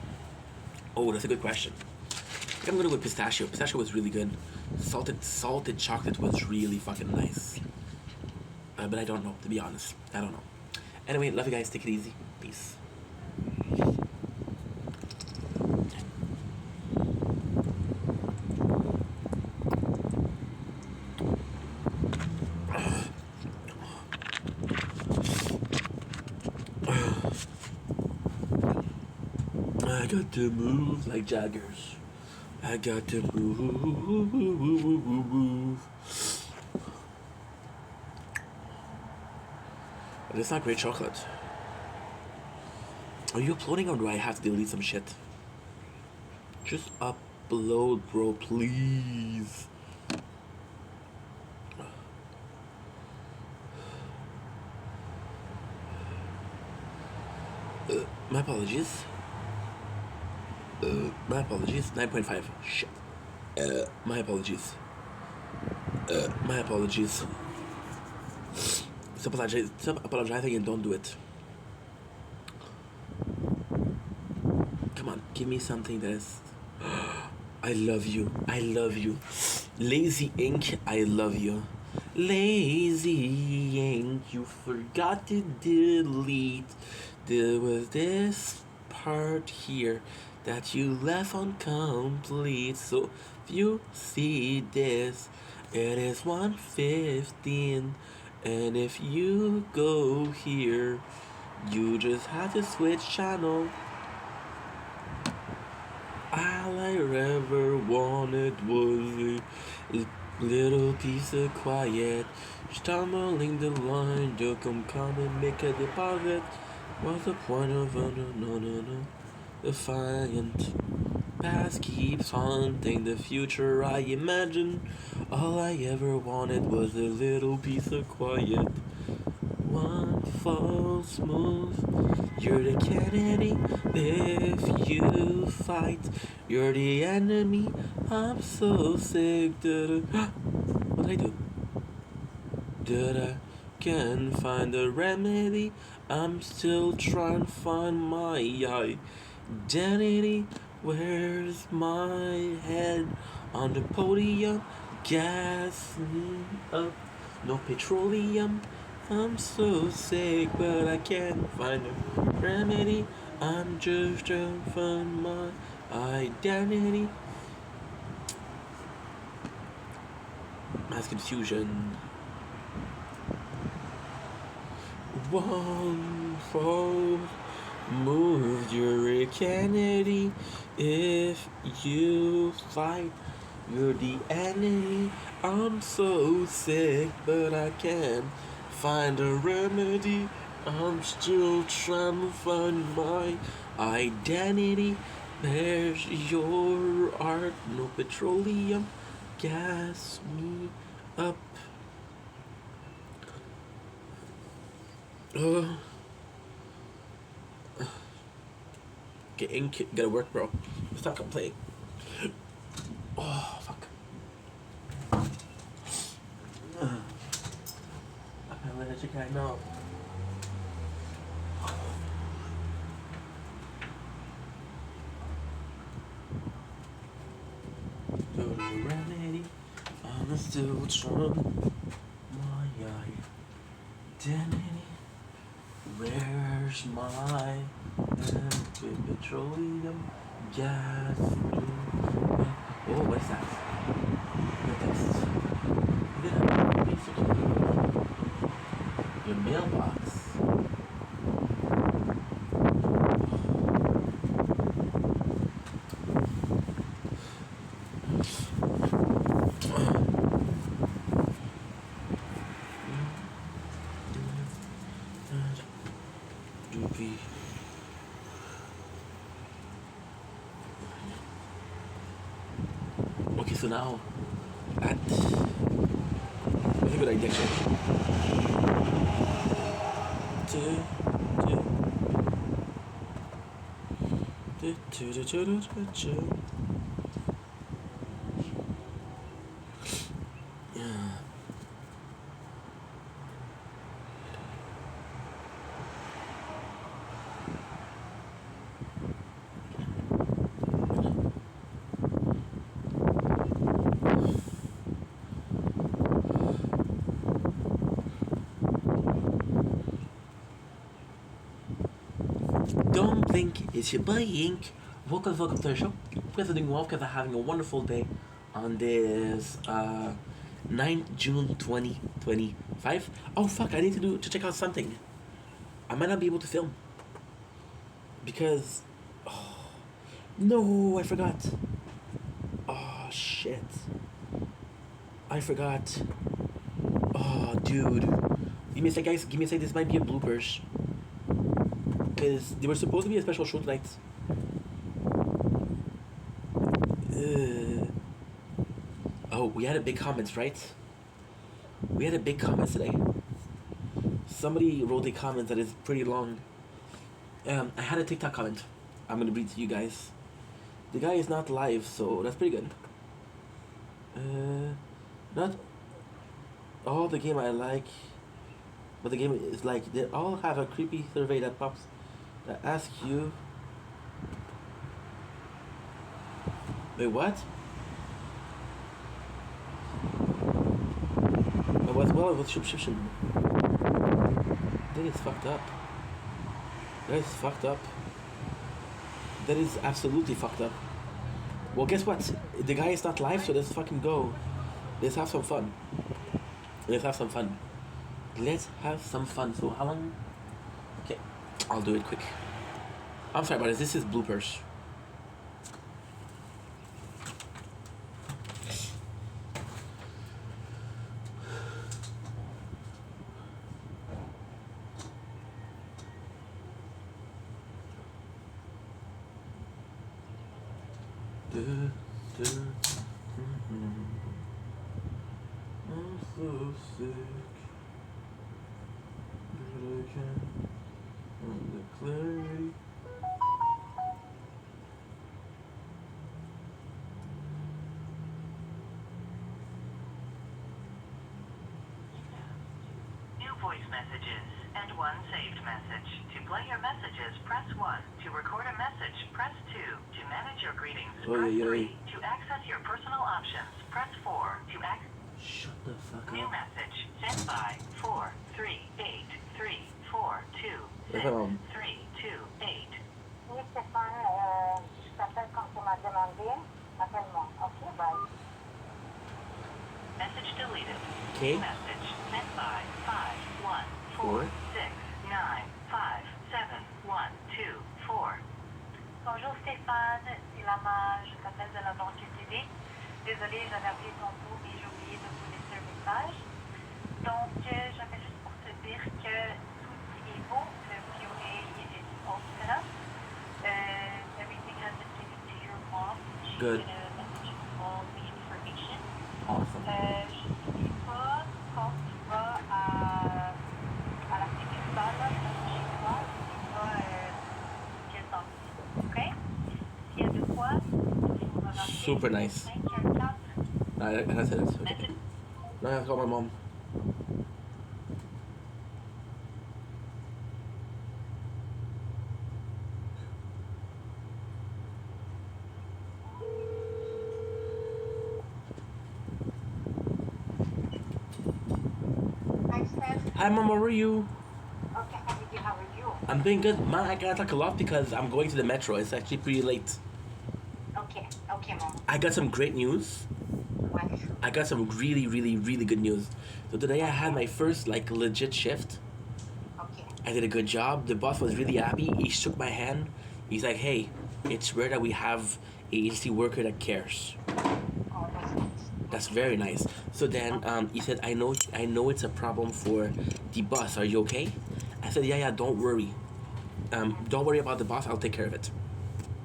Oh, that's a good question. I think I'm gonna go with pistachio. Pistachio was really good. Salted chocolate was really fucking nice. But I don't know, to be honest. I don't know. Anyway, love you guys. Take it easy. Peace. I got to move like Jaggers. I got to move. But it's not great chocolate. Are you uploading or do I have to delete some shit? Just upload, bro, please. My apologies. My apologies. 9.5. Shit. My apologies. My apologies. Stop apologizing and don't do it. Come on, give me something that is. I love you. I love you. Lazy Ink, I love you. Lazy Ink, you forgot to delete. There was this part here that you left incomplete. So if you see this, it is 1:15. And if you go here, you just have to switch channel. All I ever wanted was a little piece of quiet. Stumbling the line to come and make a deposit. What's the point of no. Defiant. Past keeps haunting the future I imagine. All I ever wanted was a little piece of quiet. one false move, you're the Kennedy. If you fight, you're the enemy. I'm so sick. What did I do? That I can't find a remedy. I'm still trying to find my identity. Where's my head on the podium? Gas me up, no petroleum. I'm so sick, but I can't find a remedy. I'm just trying to find my identity. Mass confusion. One false move, you're a Kennedy. If you fight, you're the enemy. I'm so sick, but I can't find a remedy. I'm still trying to find my identity. There's your art, no petroleum. Gas me up. Uh, gotta work, bro. Stop complaining. Oh, fuck. I'm gonna let you guys know. So the remedy, I'm still trying my identity. Where's my petroleum gas? Oh, what is that? The text. You did have basically your mailbox. Doopy. Okay, so now at what's a good idea actually? Yeah. Don't blink, it's your boy Ink. Welcome to the show. You guys are doing well because I'm having a wonderful day on this 9th June 2025. Oh fuck, I need to check out something. I might not be able to film. Because no, I forgot. Oh shit. I forgot. Oh dude. Give me a sec guys, give me a sec, this might be a bloopers. Because they were supposed to be a special show tonight. Oh, we had a big comments, right? We had a big comments today. Somebody wrote a comment that is pretty long. I had a TikTok comment. I'm gonna read to you guys. The guy is not live, so that's pretty good. Not all the game I like, but the game is like they all have a creepy survey that pops that asks you. Wait, what? What's well with subscription? That is fucked up. That is fucked up. That is absolutely fucked up. Well, guess what? The guy is not live, so let's fucking go. Let's have some fun. Let's have some fun. Let's have some fun. So how long? Okay, I'll do it quick. I'm sorry about this. This is bloopers. I'm so sick. can. On the clarity. New voice messages and one saved message. To play your messages, press 1. To record a message, press 2. To manage your greetings, press 3. To access your personal options, press 4. To access Shut the fuck new up. message sent by 4383426 Where's my mom? 328. Oui, Stéphane, je t'appelle quand tu m'as demandé. Appelle-moi. OK, bye. Message deleted. Okay. Message sent by 51469571224. Bonjour Stéphane, c'est Lama, je t'appelle de la banque UTD. Désolée, j'avais appelé tantôt mais j'ai oublié de vous laisser un message. Donc, j'avais juste pour te dire que tout est beau, le POA is all set up. Everything has been given to your mom. She Good. did a message with all the information. Awesome. Je ne sais pas quand tu vas à la succursale, là, chez toi, tu vas chez le dentiste. OK? S'il y a de quoi, tu vas me rappeler. Super nice. 544. I said it. Okay. Message Now I have to call my mom. Hi, Steph. Hi, mom. How are you? Okay, Abby, how are you? I'm doing good. Man, I gotta talk a lot because I'm going to the metro. It's actually pretty late. Okay, Mom. I got some great news. What? I got some really, really, really good news. So today I had my first legit shift. Okay. I did a good job. The boss was really happy. He shook my hand. He's like, "Hey, it's rare that we have a agency worker that cares." Oh, that's nice. That's very nice. So then he said, I know it's a problem for the boss. Are you okay? I said, yeah, don't worry. Don't worry about the boss. I'll take care of it.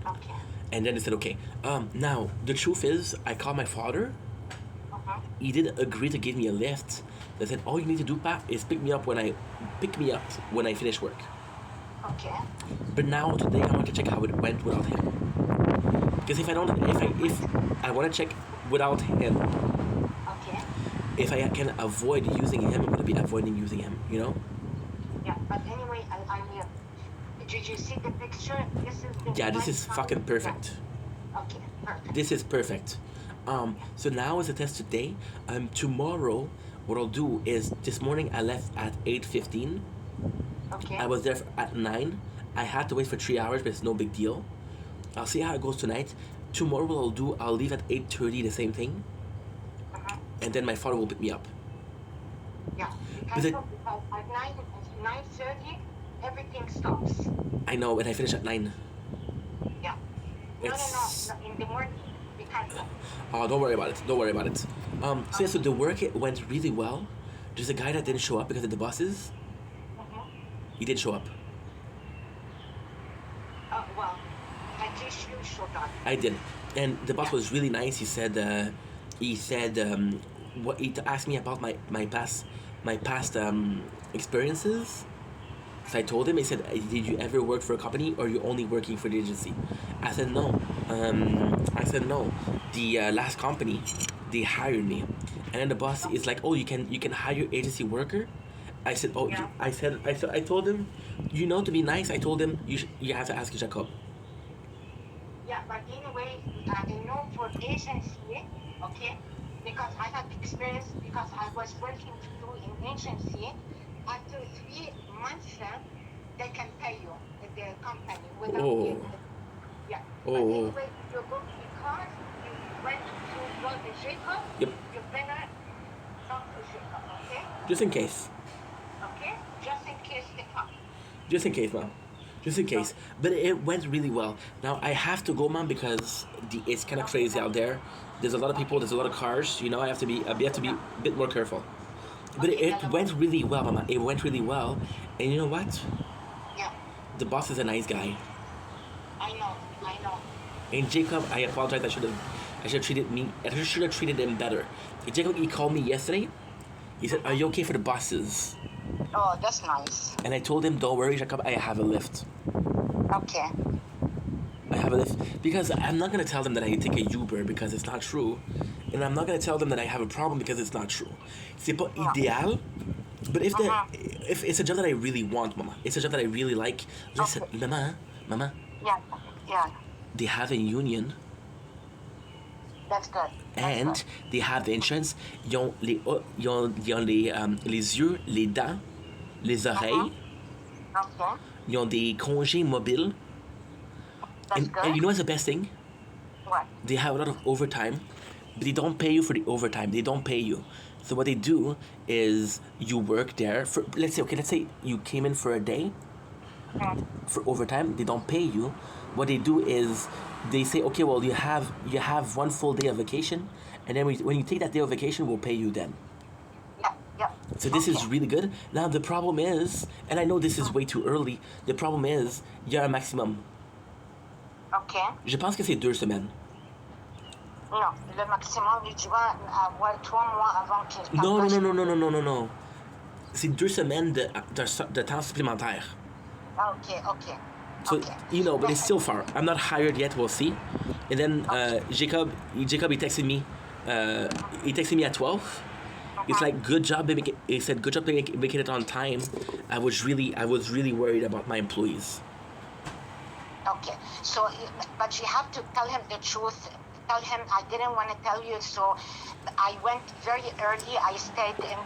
Okay. And then they said, okay. Now, the truth is, I called my father. He did agree to give me a lift. They said, all you need to do, Pat, is pick me up when I finish work. Okay. But now, today, I want to check how it went without him. Because if I want to check without him, Okay. if I can avoid using him, I'm going to be avoiding using him, you know? Yeah, but anyway, did you see the picture? This is the Yeah, this right is side. fucking perfect. Yeah. Okay, perfect. This is perfect. So now is the test today. Tomorrow, what I'll do is, this morning I left at 8:15. Okay. I was there at 9. I had to wait for 3 hours, but it's no big deal. I'll see how it goes tonight. Tomorrow what I'll leave at 8:30, the same thing. And then my father will pick me up. Yeah. But it- Because at 9:30, everything stops. I know, and I finish at 9. Yeah. It's- No. In the morning, because Oh, don't worry about it. Don't worry about it. So the work it went really well. There's a guy that didn't show up because of the buses. He did show up. well, at least you showed up. I did, and the boss was really nice. He said what he asked me about my past experiences. So I told him. He said, "Did you ever work for a company, or are you only working for the agency?" I said no. The last company, they hired me, and then the boss is like, "Oh, you can hire agency worker." I said, "Oh," Yeah. I told him, to be nice. I told him you have to ask Jacob. Yeah, but anyway, I know for agency, okay, because I have experience because I was working through an agency. After 3 months, they can pay you the company without Oh. you. Yeah. Oh. But anyway, you go because you went to go to Jacob. Yep. You better talk to Jacob, okay? Just in case. Okay? Just in case they come. Just in case, mom. Just in case. But it went really well. Now I have to go, mom, because it's kind of crazy out there. There's a lot of people. There's a lot of cars. I have to be a bit more careful. But it went really well, mama. It went really well. And you know what? Yeah. The boss is a nice guy. I know. And Jacob, I apologize. I should have treated him better. Jacob, he called me yesterday. He said, "Are you okay for the buses?" Oh, that's nice. And I told him, don't worry, Jacob, I have a lift. Okay. I have a lift. Because I'm not going to tell them that I take a Uber because it's not true. And I'm not going to tell them that I have a problem because it's not true. C'est pas idéal. But if it's a job that I really want, Mama, it's a job that I really like. Listen, Mama, Yeah. they have a union. That's good. And they have the insurance. Ils ont les yeux, les dents, les oreilles. Okay. Ils ont des congés mobiles. That's good. And you know what's the best thing? What? They have a lot of overtime, but they don't pay you for the overtime. They don't pay you. So what they do is you work there for, let's say you came in for a day for overtime. They don't pay you. What they do is they say, okay, well, you have 1 full day of vacation, and then when you take that day of vacation, we'll pay you then. Yeah. So this is really good. Now the problem is, and I know this is way too early, the problem is, il y a un maximum. Okay. Je pense que c'est 2 semaines. Non, le maximum, tu dois avoir 3 mois avant que... Non. C'est 2 semaines de temps supplémentaire. Okay. So, you know, but it's still far. I'm not hired yet, we'll see. And then Jacob, he texted me. He texted me at 12. It's like, good job, he said, good job making it on time. I was really worried about my employees. Okay, so, but you have to tell him the truth. Tell him I didn't want to tell you, so I went very early. I stayed in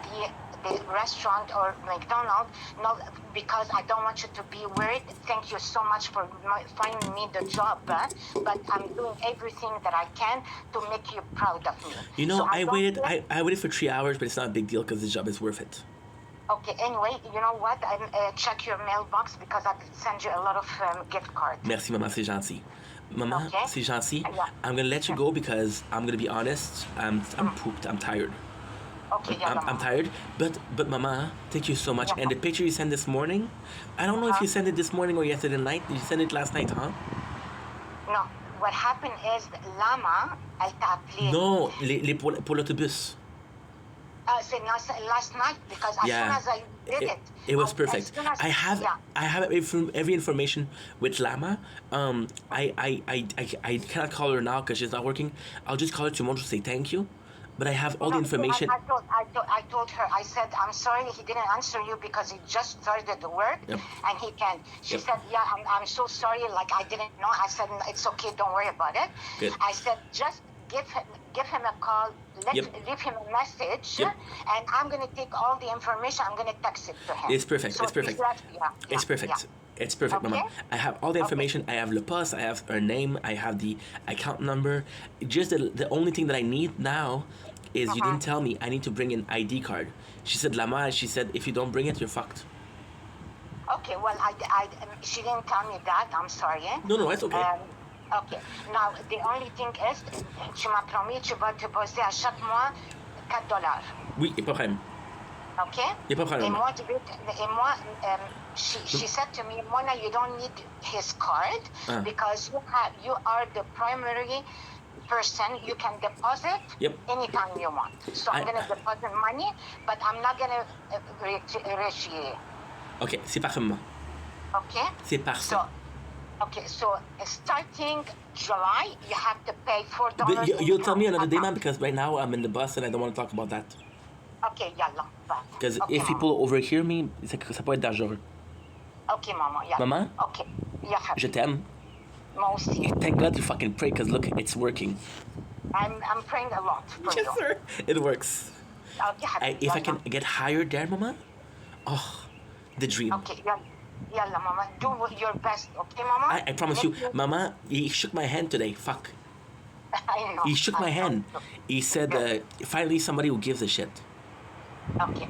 the restaurant or McDonald's, not because I don't want you to be worried. Thank you so much for finding me the job, but I'm doing everything that I can to make you proud of me. You know, so I waited for 3 hours, but it's not a big deal because the job is worth it. Okay, anyway, you know what? Check your mailbox because I send you a lot of gift cards. Merci, Maman, c'est gentil. Maman, okay. C'est gentil. Yeah. I'm gonna let you go because I'm gonna be honest. I'm pooped. I'm tired. Okay, yeah, I'm tired, but Mama, thank you so much. Yeah. And the picture you sent this morning, I don't know if you sent it this morning or yesterday night. Did you send it last night, huh? No, what happened is Lama, elle t'a appelé. No, pour l'autobus. C'est last night because as soon as I did it. It was perfect. I have every information with Lama. I cannot call her now because she's not working. I'll just call her tomorrow to say thank you. But I have all the information. I told her, I said, I'm sorry he didn't answer you because he just started the work and he can. She said, yeah, I'm so sorry, like I didn't know. I said, it's okay, don't worry about it. Good. I said, just give him a call, leave him a message, and I'm going to take all the information, I'm going to text it to him. It's perfect, so it's perfect. It's perfect. Yeah. It's perfect, Okay. Mama. I have all the information. I have Le Poste, I have her name, I have the account number. Just the only thing that I need now is you didn't tell me I need to bring an ID card. She said, Lama, she said, if you don't bring it, you're fucked. Okay, well, she didn't tell me that, I'm sorry. No, it's okay. Okay, now, the only thing is, tu m'as promis, tu vas te poser à chaque mois $4. Oui, y a pas de problème. Okay? Y a pas de problème. Et moi, she said to me, Mona, you don't need his card because you are the primary person. You can deposit anytime you want. So I'm going to deposit money, but I'm not going to retire. Ok, c'est parfait, Maman. Okay? C'est parfait. So starting July, you have to pay $4. But you'll tell me another day, man, because right now I'm in the bus and I don't want to talk about that. Okay, yalla. Because if people overhear me, ça peut être dangereux. Okay, Maman, yeah. Maman? Okay, yeah. Je t'aime. Moi aussi. Thank God you fucking pray, because look, it's working. I'm praying a lot for you. Yes, sir. It works. Okay, If I can get hired there, Mama, oh, the dream. Okay, yalla, Mama. Do your best, okay, Mama? I promise you, Mama, he shook my hand today. Fuck. I know. He shook my hand. He said, finally somebody who gives a shit. Okay.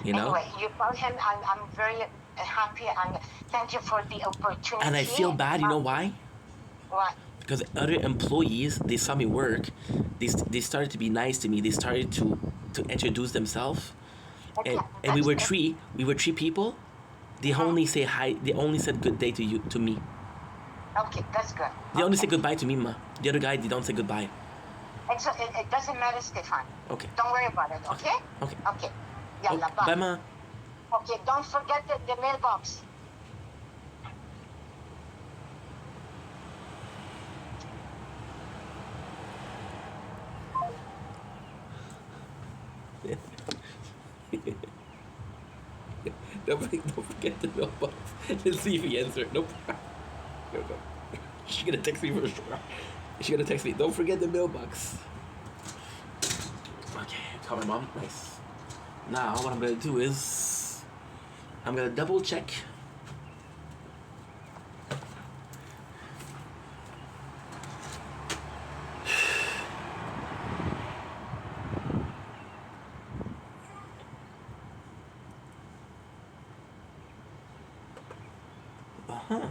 You know? Anyway, you tell him I'm very happy and thank you for the opportunity. And I feel bad, you know why? What? Because other employees, they saw me work, they started to be nice to me, they started to introduce themselves. Okay, and we were three people. They only say hi, they only said good day to me. Okay, that's good. They only say goodbye to me, Ma. The other guy, they don't say goodbye. And so it doesn't matter, Stefan. Okay. Don't worry about it, okay? Okay. Okay. Yalla, bye. Bye, Ma. Okay, don't forget the mailbox. Don't forget the mailbox. Let's see if he answers it. Nope. No. She's gonna text me for sure. She's gonna text me. Don't forget the mailbox. Okay, call my mom. Nice. Now what I'm gonna do is I'm gonna double check. Uh-huh.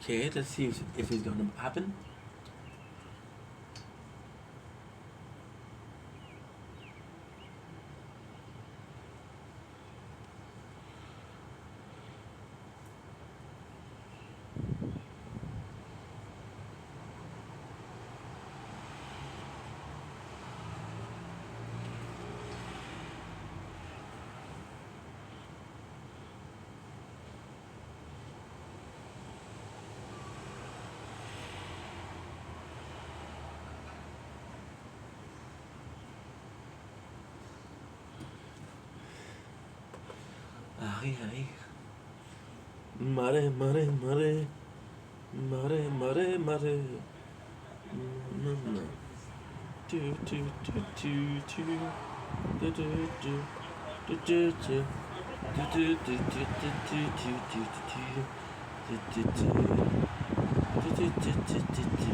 Okay, let's see if it's gonna happen. Ay, ay. Mare, mare, mare. Mare, mare, mare. No, no. Do, do, do, do, do. Do, do, do. Do, do, do. Do, do, do, do, do, do, do, do, do, do. Do, do, do. Do, do, do, do, do, do.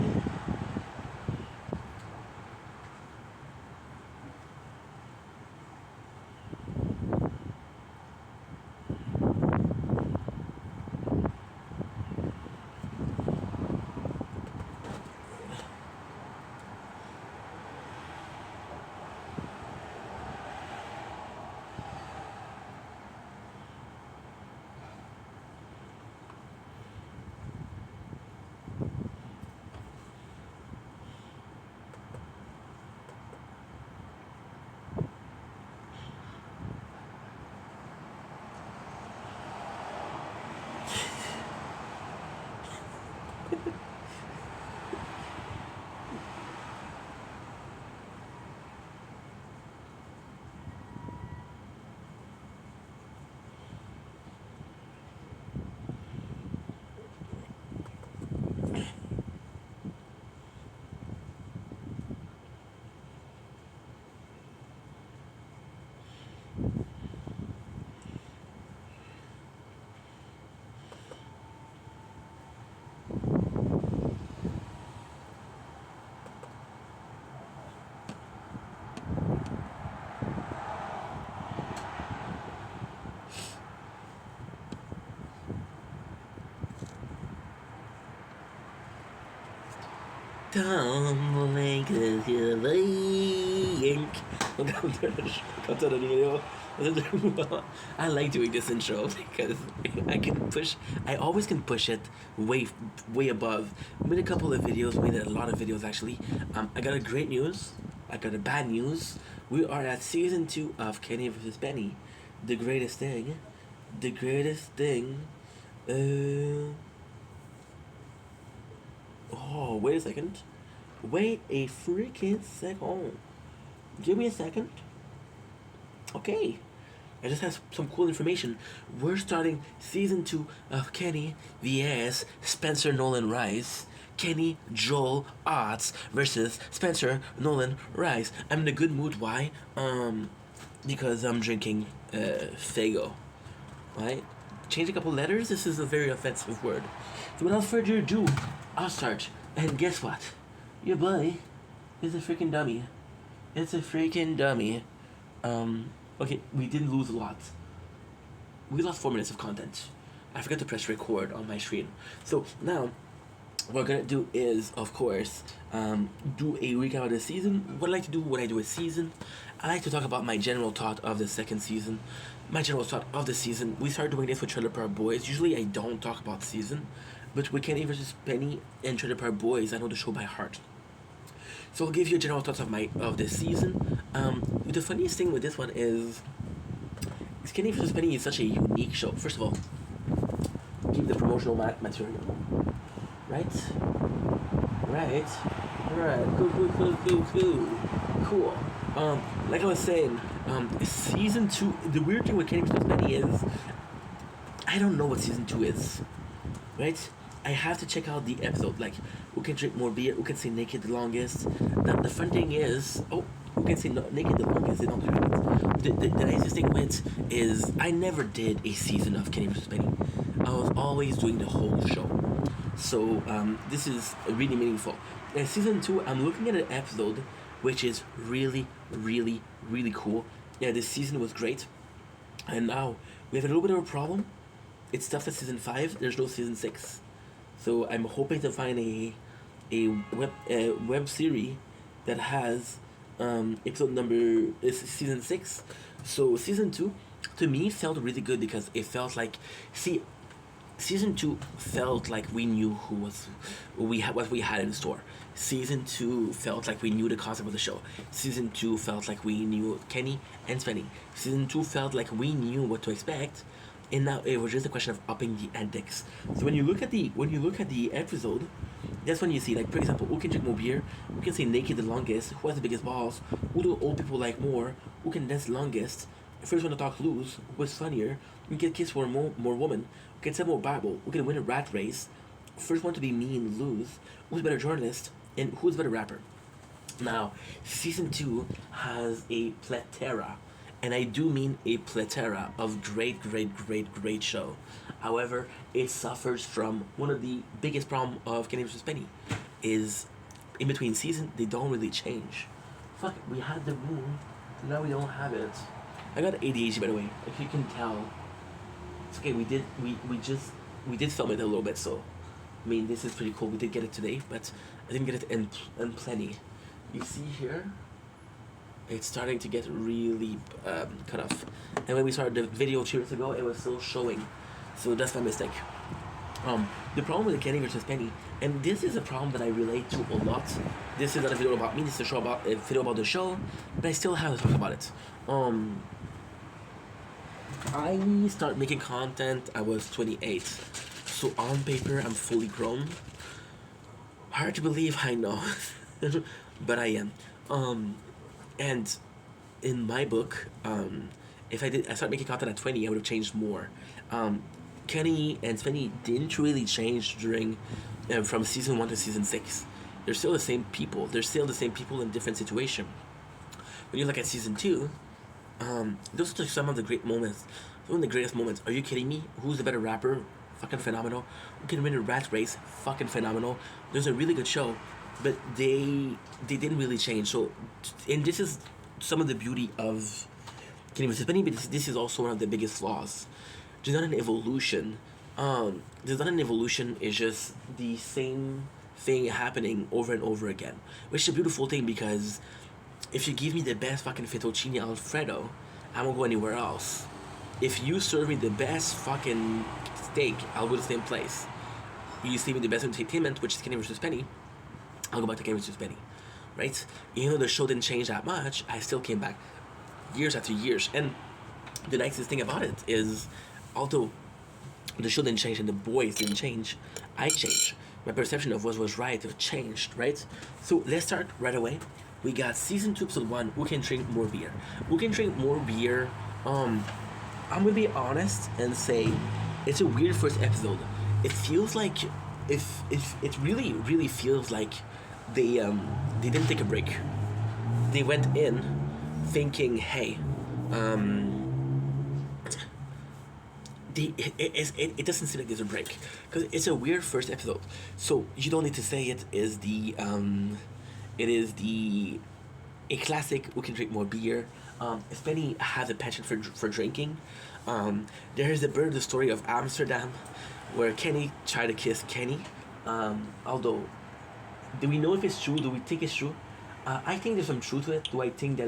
Tumbling to the lake. Come to the video. I like doing this intro because I can push. I always can push it way above. I made a couple of videos. Made a lot of videos actually. I got a great news. I got a bad news. We are at season 2 of Kenny vs. Benny. The greatest thing. The greatest thing. Oh, wait a second. Wait a freaking second. Give me a second. Okay. I just have some cool information. We're starting season 2 of Kenny vs. Spencer Nolan Rice. Kenny Joel Otts versus Spencer Nolan Rice. I'm in a good mood. Why? Because I'm drinking Fago. Right? Change a couple letters. This is a very offensive word. So without further ado, I'll start. And guess what? Your boy is a freaking dummy. It's a freaking dummy. Okay, we didn't lose a lot. We lost 4 minutes of content. I forgot to press record on my screen. So now, what we're gonna do is, of course, do a recap of the season. What I like to do when I do a season, I like to talk about my general thought of the second season. My general thought of the season. We started doing this with Trailer Park Boys. Usually I don't talk about season, but with Kenny versus Penny and Trailer Park Boys, I know the show by heart. So I'll give you a general thoughts of this season. The funniest thing with this one is Kenny vs. Penny is such a unique show. First of all, give the promotional material. Right? Cool. Like I was saying, season 2, the weird thing with Kenny vs. Penny is, I don't know what season 2 is. Right? I have to check out the episode, like, who can drink more beer, who can say naked the longest. Now, the fun thing is, who can say naked the longest, they don't do it. The nicest thing with is, I never did a season of Kenny vs. Penny. I was always doing the whole show. So, this is really meaningful. In season 2, I'm looking at an episode which is really, really, really cool. Yeah, this season was great. And now, we have a little bit of a problem. It's tough at season 5, there's no season 6. So I'm hoping to find a web series that has episode number is season 6. So season 2 to me felt really good because it felt like season 2 felt like we knew what we had in store. Season 2 felt like we knew the concept of the show. Season 2 felt like we knew Kenny and Svenny. Season 2 felt like we knew what to expect. And now it was just a question of upping the antics. So when you look at the episode, that's when you see, like, for example, who can drink more beer, who can say naked the longest, who has the biggest balls, who do old people like more, who can dance the longest, first one to talk lose, who is funnier, who can kiss more woman, who can sell more Bible, who can win a rat race, first one to be mean lose, who's a better journalist, and who's a better rapper. Now, season 2 has a plethora, and I do mean a plethora of great show. However, it suffers from one of the biggest problem of Kenny vs. Penny is in between season they don't really change. Fuck, we had the moon, now we don't have it. I got ADHD, by the way, if you can tell. It's okay, we did film it a little bit, so I mean this is pretty cool. We did get it today, but I didn't get it in plenty. You see here, it's starting to get really cut off. And when we started the video 2 years ago, it was still showing. So that's my mistake. The problem with the Kenny vs. Penny, and this is a problem that I relate to a lot. This is not a video about me, this is a video about the show, but I still have to talk about it. I started making content, I was 28. So on paper, I'm fully grown. Hard to believe, I know. But I am. And in my book, if I started making content at 20, I would have changed more. Kenny and Svenny didn't really change during from season 1 to season 6. They're still the same people. They're still the same people in different situations. When you look at season 2, those are some of the great moments. Some of the greatest moments. Are you kidding me? Who's the better rapper? Fucking phenomenal. Who can win a rat race? Fucking phenomenal. There's a really good show, but they didn't really change. So, and this is some of the beauty of Kenny vs. Penny, but this is also one of the biggest flaws. There's not an evolution. It's just the same thing happening over and over again, which is a beautiful thing because if you give me the best fucking fettuccine Alfredo, I won't go anywhere else. If you serve me the best fucking steak, I'll go to the same place. You see me the best entertainment, which is Kenny vs. Penny, I'll go back to Kenny vs. Penny, right? Even though the show didn't change that much, I still came back years after years. And the nicest thing about it is, although the show didn't change and the boys didn't change, I changed. My perception of what was right changed, right? So let's start right away. We got season 2, episode 1. Who can drink more beer? Who can drink more beer? I'm gonna be honest and say it's a weird first episode. It feels like if it really feels like they didn't take a break. They went in thinking, hey, it doesn't seem like there's a break because it's a weird first episode. So you don't need to say it is a classic. Who can drink more beer? Svenny has a passion for drinking. There is the story of Amsterdam, where Kenny tried to kiss Kenny, Although, do we know if it's true? Do we think it's true? I think there's some truth to it. Do I think that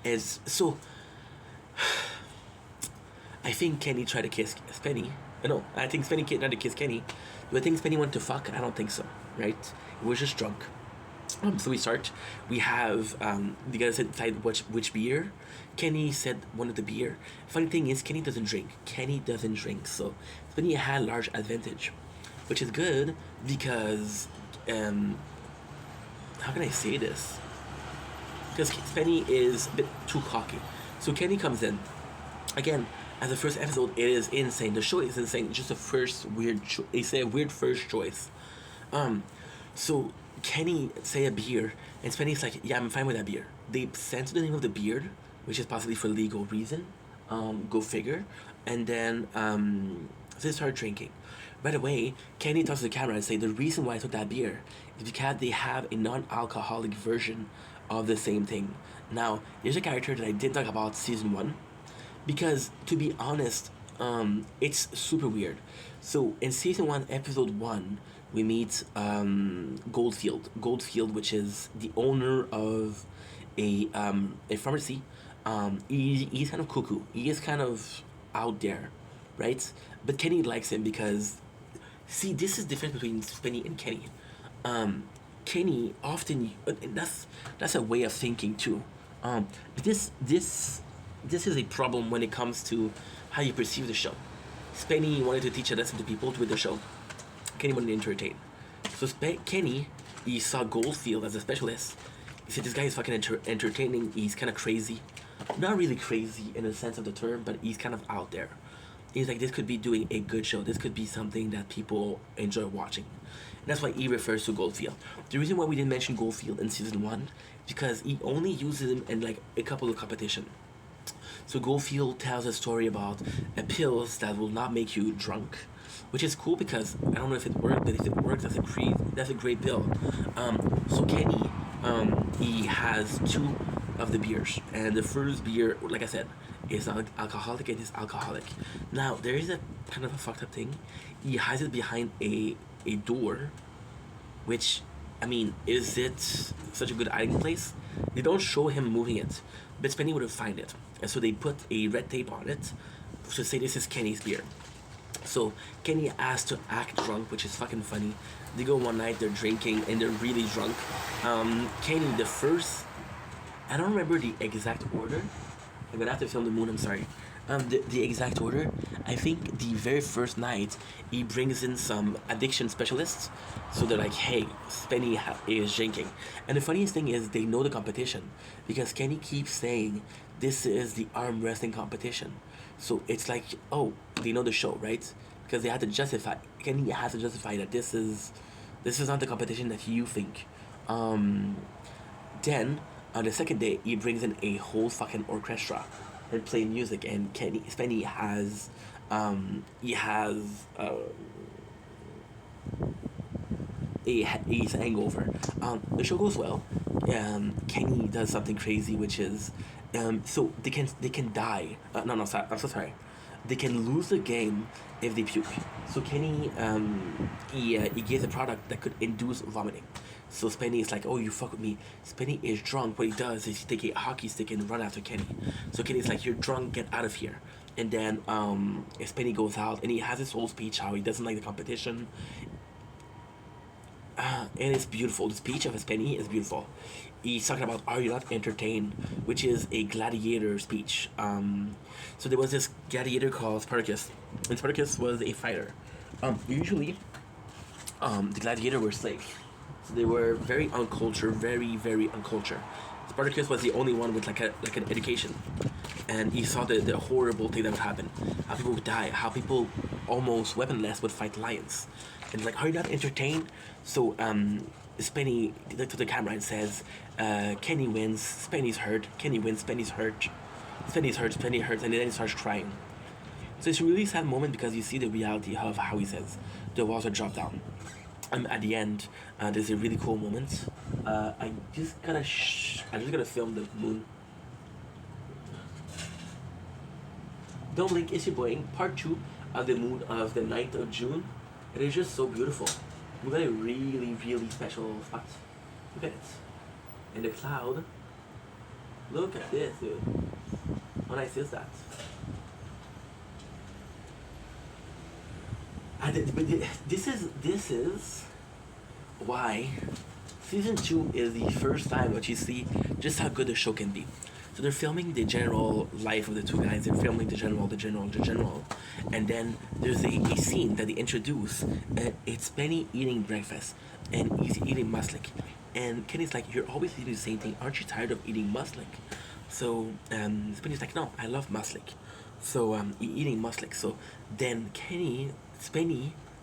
is so? I think Kenny tried to kiss Spenny. No, I think Spenny tried to kiss Kenny. Do I think Spenny wanted to fuck? I don't think so. Right? It was just drunk. So we start. We have the guys decide which beer. Kenny said one of the beer. Funny thing is, Kenny doesn't drink. So Spenny had large advantage, which is good because how can I say this? Because Spenny is a bit too cocky. So Kenny comes in. Again, as the first episode, it is insane. The show is insane. Just the first weird. It's a weird first choice. So Kenny say a beer, and Spenny's like, yeah, I'm fine with that beer. They censor the name of the beer, which is possibly for legal reason. Go figure. And then so they start drinking. Right away, Kenny talks to the camera and say the reason why I took that beer is because they have a non-alcoholic version of the same thing. Now, there's a character that I did talk about season 1, because to be honest, it's super weird. So in season 1, episode 1, we meet Goldfield. Goldfield, which is the owner of a pharmacy. He's kind of cuckoo. He is kind of out there, right? But Kenny likes him because, see, this is the difference between Spenny and Kenny. Kenny often, and that's a way of thinking too. This is a problem when it comes to how you perceive the show. Spenny wanted to teach a lesson to people with the show. Kenny wanted to entertain. So Kenny, he saw Goldfield as a specialist. He said, this guy is fucking entertaining. He's kind of crazy. Not really crazy in the sense of the term, but he's kind of out there. He's like, this could be doing a good show. This could be something that people enjoy watching. And that's why he refers to Goldfield. The reason why we didn't mention Goldfield in season 1 is because he only uses him in like a couple of competition. So Goldfield tells a story about pills that will not make you drunk, which is cool because I don't know if it worked, but if it works, that's a great pill. So Kenny, he has 2 of the beers, and the first beer, like I said, is not alcoholic. It is alcoholic. Now there is a kind of a fucked up thing. He hides it behind a door, which, I mean, is it such a good hiding place? They don't show him moving it, but Spenny would have find it, and so they put a red tape on it to say this is Kenny's beer. So Kenny has to act drunk, which is fucking funny. They go one night, they're drinking, and they're really drunk. Kenny, the first, I don't remember the exact order. I'm gonna have to film the moon, I'm sorry. The exact order, I think the very first night, he brings in some addiction specialists. So they're like, hey, Spenny is drinking. And the funniest thing is they know the competition, because Kenny keeps saying, this is the arm wrestling competition. So it's like, oh, they know the show, right? Because they had to justify, Kenny has to justify that this is not the competition that you think. Then, on the second day, he brings in a whole fucking orchestra and play music, and Spenny has he's hangover. The show goes well. Kenny does something crazy, which is, so they can die. I'm so sorry. They can lose the game if they puke. So Kenny, he gives a product that could induce vomiting. So Spenny is like, oh, you fuck with me. Spenny is drunk. What he does is he take a hockey stick and run after Kenny. So Kenny's like, you're drunk, get out of here. And then Spenny goes out, and he has his whole speech how he doesn't like the competition. And it's beautiful. The speech of Spenny is beautiful. He's talking about, are you not entertained? Which is a gladiator speech. So there was this gladiator called Spartacus. And Spartacus was a fighter. Usually, the gladiator were slaves. So they were very uncultured, very, very uncultured. Spartacus was the only one with like an education. And he saw the horrible thing that would happen. How people would die. How people almost weaponless would fight lions. And like, are you not entertained? So Spenny looked to the camera and says, Kenny wins, Spenny's hurt. Kenny wins, Spenny's hurt. Spenny's hurt, Spenny hurts, and then he starts crying. So it's a really sad moment because you see the reality of how he says the walls are dropped down. At the end, there's a really cool moment. I just gotta film the moon. Don't blink, it's your boy. Part 2 of the moon of the 9th of June. It is just so beautiful. We got a really, really special spot. Look at it. In the cloud. Look at this, dude. How nice is that? But this is why season 2 is the first time that you see just how good the show can be. So they're filming the general life of the two guys. They're filming the general, and then there's a scene that they introduce. It's Penny eating breakfast, and he's eating muslik, and Kenny's like, "You're always eating the same thing. Aren't you tired of eating muslik?" So Penny's like, "No, I love muslik." So eating muslik. So then Penny.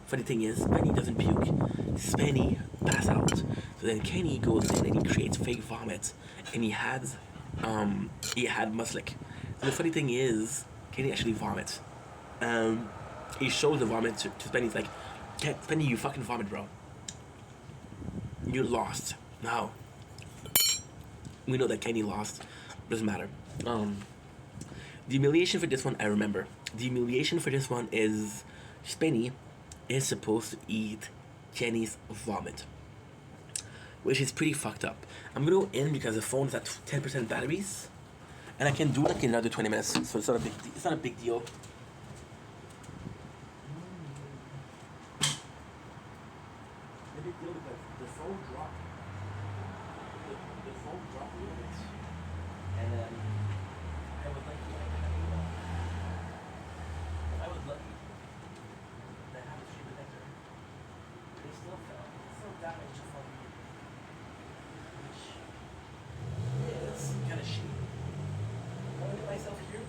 Funny thing is, Penny doesn't puke. Penny pass out. So then Kenny goes in and he creates fake vomit, and he had muslik. So the funny thing is, Kenny actually vomits. He shows the vomit to Penny. He's like, Penny, you fucking vomit, bro. You lost. Now, we know that Kenny lost. Doesn't matter. The humiliation for this one, I remember. The humiliation for this one is Penny is supposed to eat Kenny's vomit, which is pretty fucked up. I'm gonna go in because the phone is at 10% batteries, and I can do like another 20 minutes, so it's not a big deal. It's not a big deal. The big deal because the phone dropped. The phone dropped a little bit, and then I was like, I was lucky. They have a screen protector. They still fell. Still damaged the phone. Which is kind of shitty. I'm gonna get myself here.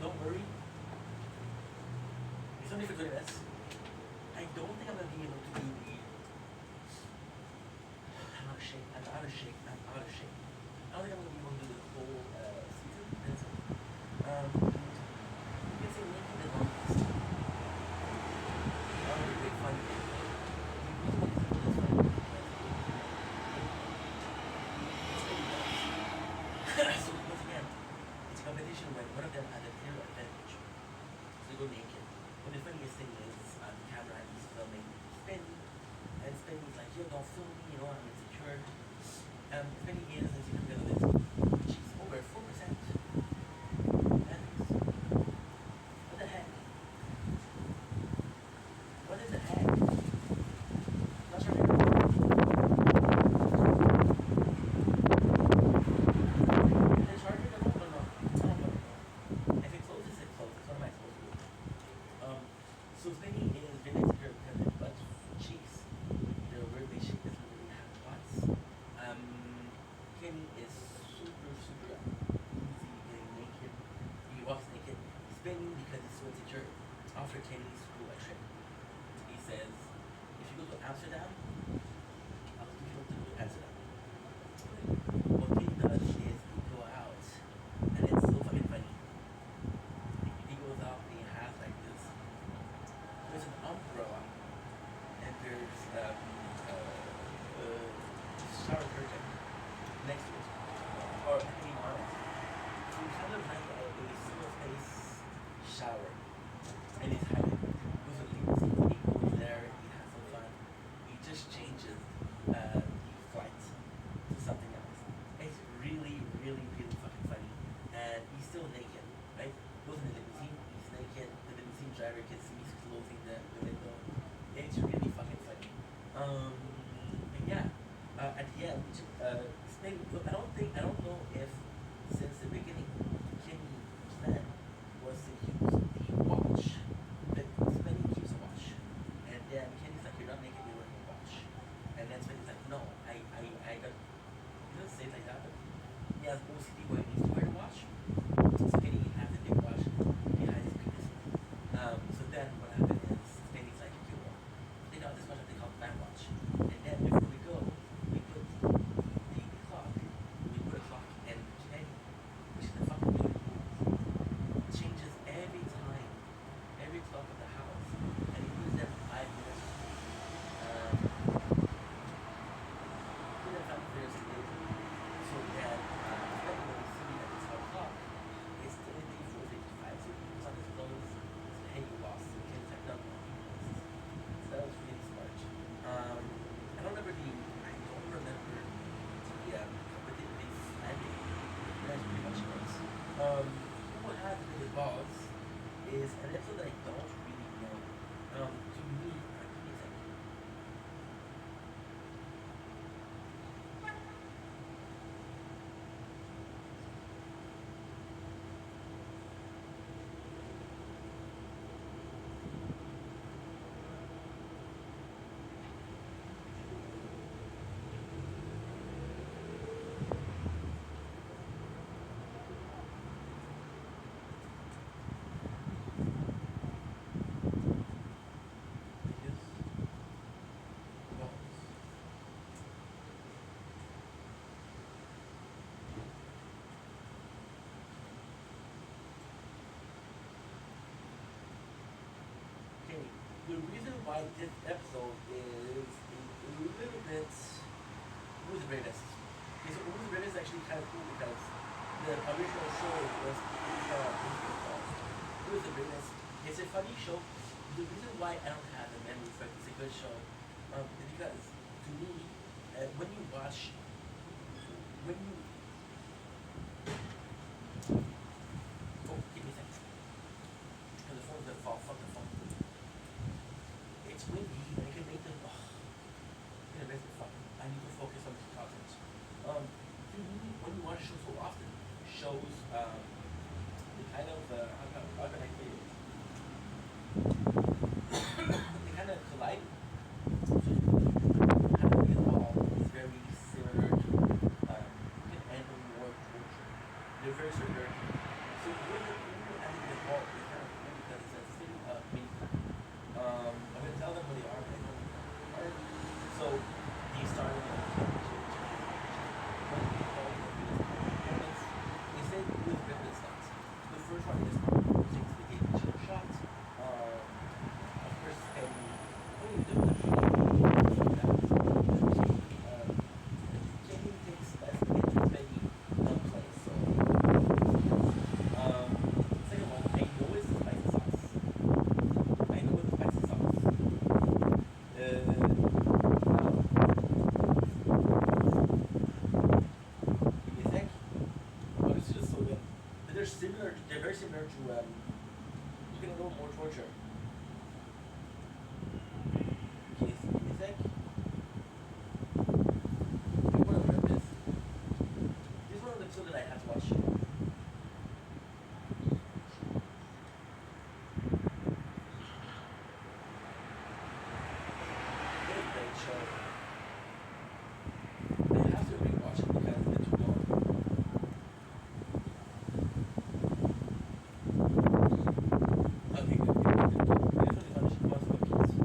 Don't worry. It's only for 20 minutes. I don't think I'm gonna be able to do the. I'm out of shape. I don't think I'm gonna be able to do the whole season. You can say Nikki did one of this. Big fun. So once again, it's a competition where one of them had a clear advantage. So they go naked. But the funniest thing is the camera is filming Penny, and Penny's like, "Yo, don't film me, you know, I'm insecure." Penny is insecure because of this. She's over 4%. That is. What the heck? What is the heck? Not sure. The charger doesn't no. If it closes, it closes. What am I supposed to do? So Penny is very insecure because her butt cheeks, they're weirdly shaped, doesn't really have butts. Kenny is super easy getting naked. He walks naked. He's spinning because he's so insecure. After Kenny's school a trip, he says, "If you go to Amsterdam, I'll teach you what to do in Amsterdam." What Kenny does is he go out, and it's so fucking funny. He goes out and he has like this. There's an umbrella, and there's shower curtain next to it, or hanging on it. So it's kind of like a single space shower, and it's hiding. Goes to limousine, he goes there, he has some fun. He just changes the flight to something else. It's really fucking funny, and he's still naked, right? Goes in the limousine, he's naked. The limousine driver can see he's closing the window. It's really fucking funny. And yeah. At the end, look, I don't know if since the beginning, Kenny's plan was to use the watch that is an episode that I don't really know. To me, give me a second. Okay, the reason why this episode is a little bit Who's the Greatest. Okay, so Who's the Greatest is actually kind of cool because the original show was Who's the Greatest. It's a funny show. The reason why I don't have a memory for it, it's a good show, is because to me, when you watch, when you give me a second. Because the phone's gonna fall. Fuck the phone. It's windy and it can make them. I need to focus on the content. When you watch shows so often, shows they kind of how can I say it? They kind of collide. Kind of Involved is very similar to Animal War Torture. They're very similar. So when you add it involved, it's kind of cool because it's a thing of mini. I'm gonna tell them what they are, but I don't know what they are. So they started in they said with Ripley stunts. The first one is takes the game each shot. Of course, and Kenny takes less to get as many plays. So second one, I know it's the spicy sauce. I know it's the spicy sauce. It's just so good. But they're very similar to you can know more torture. Okay, so give me a sec. I want to remember this. This is one of the episodes that I had to watch. What a great show. I have to rewatch it because it's too long. Okay, good. This one is on One Piece.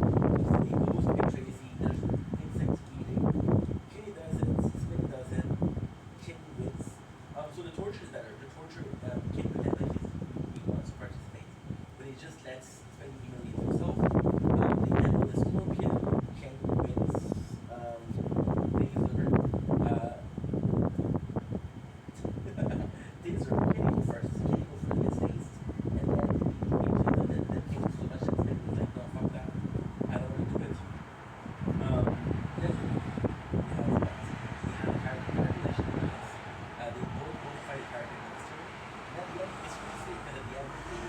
He goes to get Tracy, there's insects eating. Kenny does it, Spin does it, Kenny wins. So the torture is better. The torture, Kenny pretends like he wants to participate, but he just lets Spin humiliate himself. They end with a scorpion, Kenny wins. Taser, Taser, Kenny go first. Kenny go first, gets tased, and then Kenny so much that Spin was like, no, fuck that. I don't want to do it. Then they have what? They have a character relation with this. They both fight a character monster. And at the end, it's really sweet because at the end, they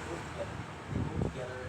go together. They go together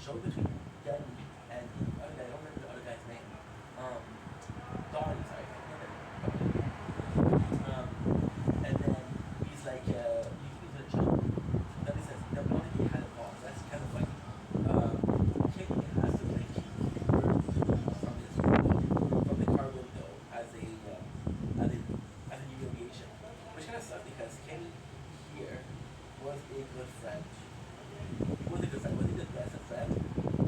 show between Danny and the other guy. I don't remember the other guy's name. Don, sorry, I can't remember. And then he's like, he's a jump. Then he says, the one he had a ball. That's kind of funny. Kenny has to like keep from the car window as a humiliation, which kind of sucked because Kenny here was a good friend. He was a good friend. Was he the best of friend?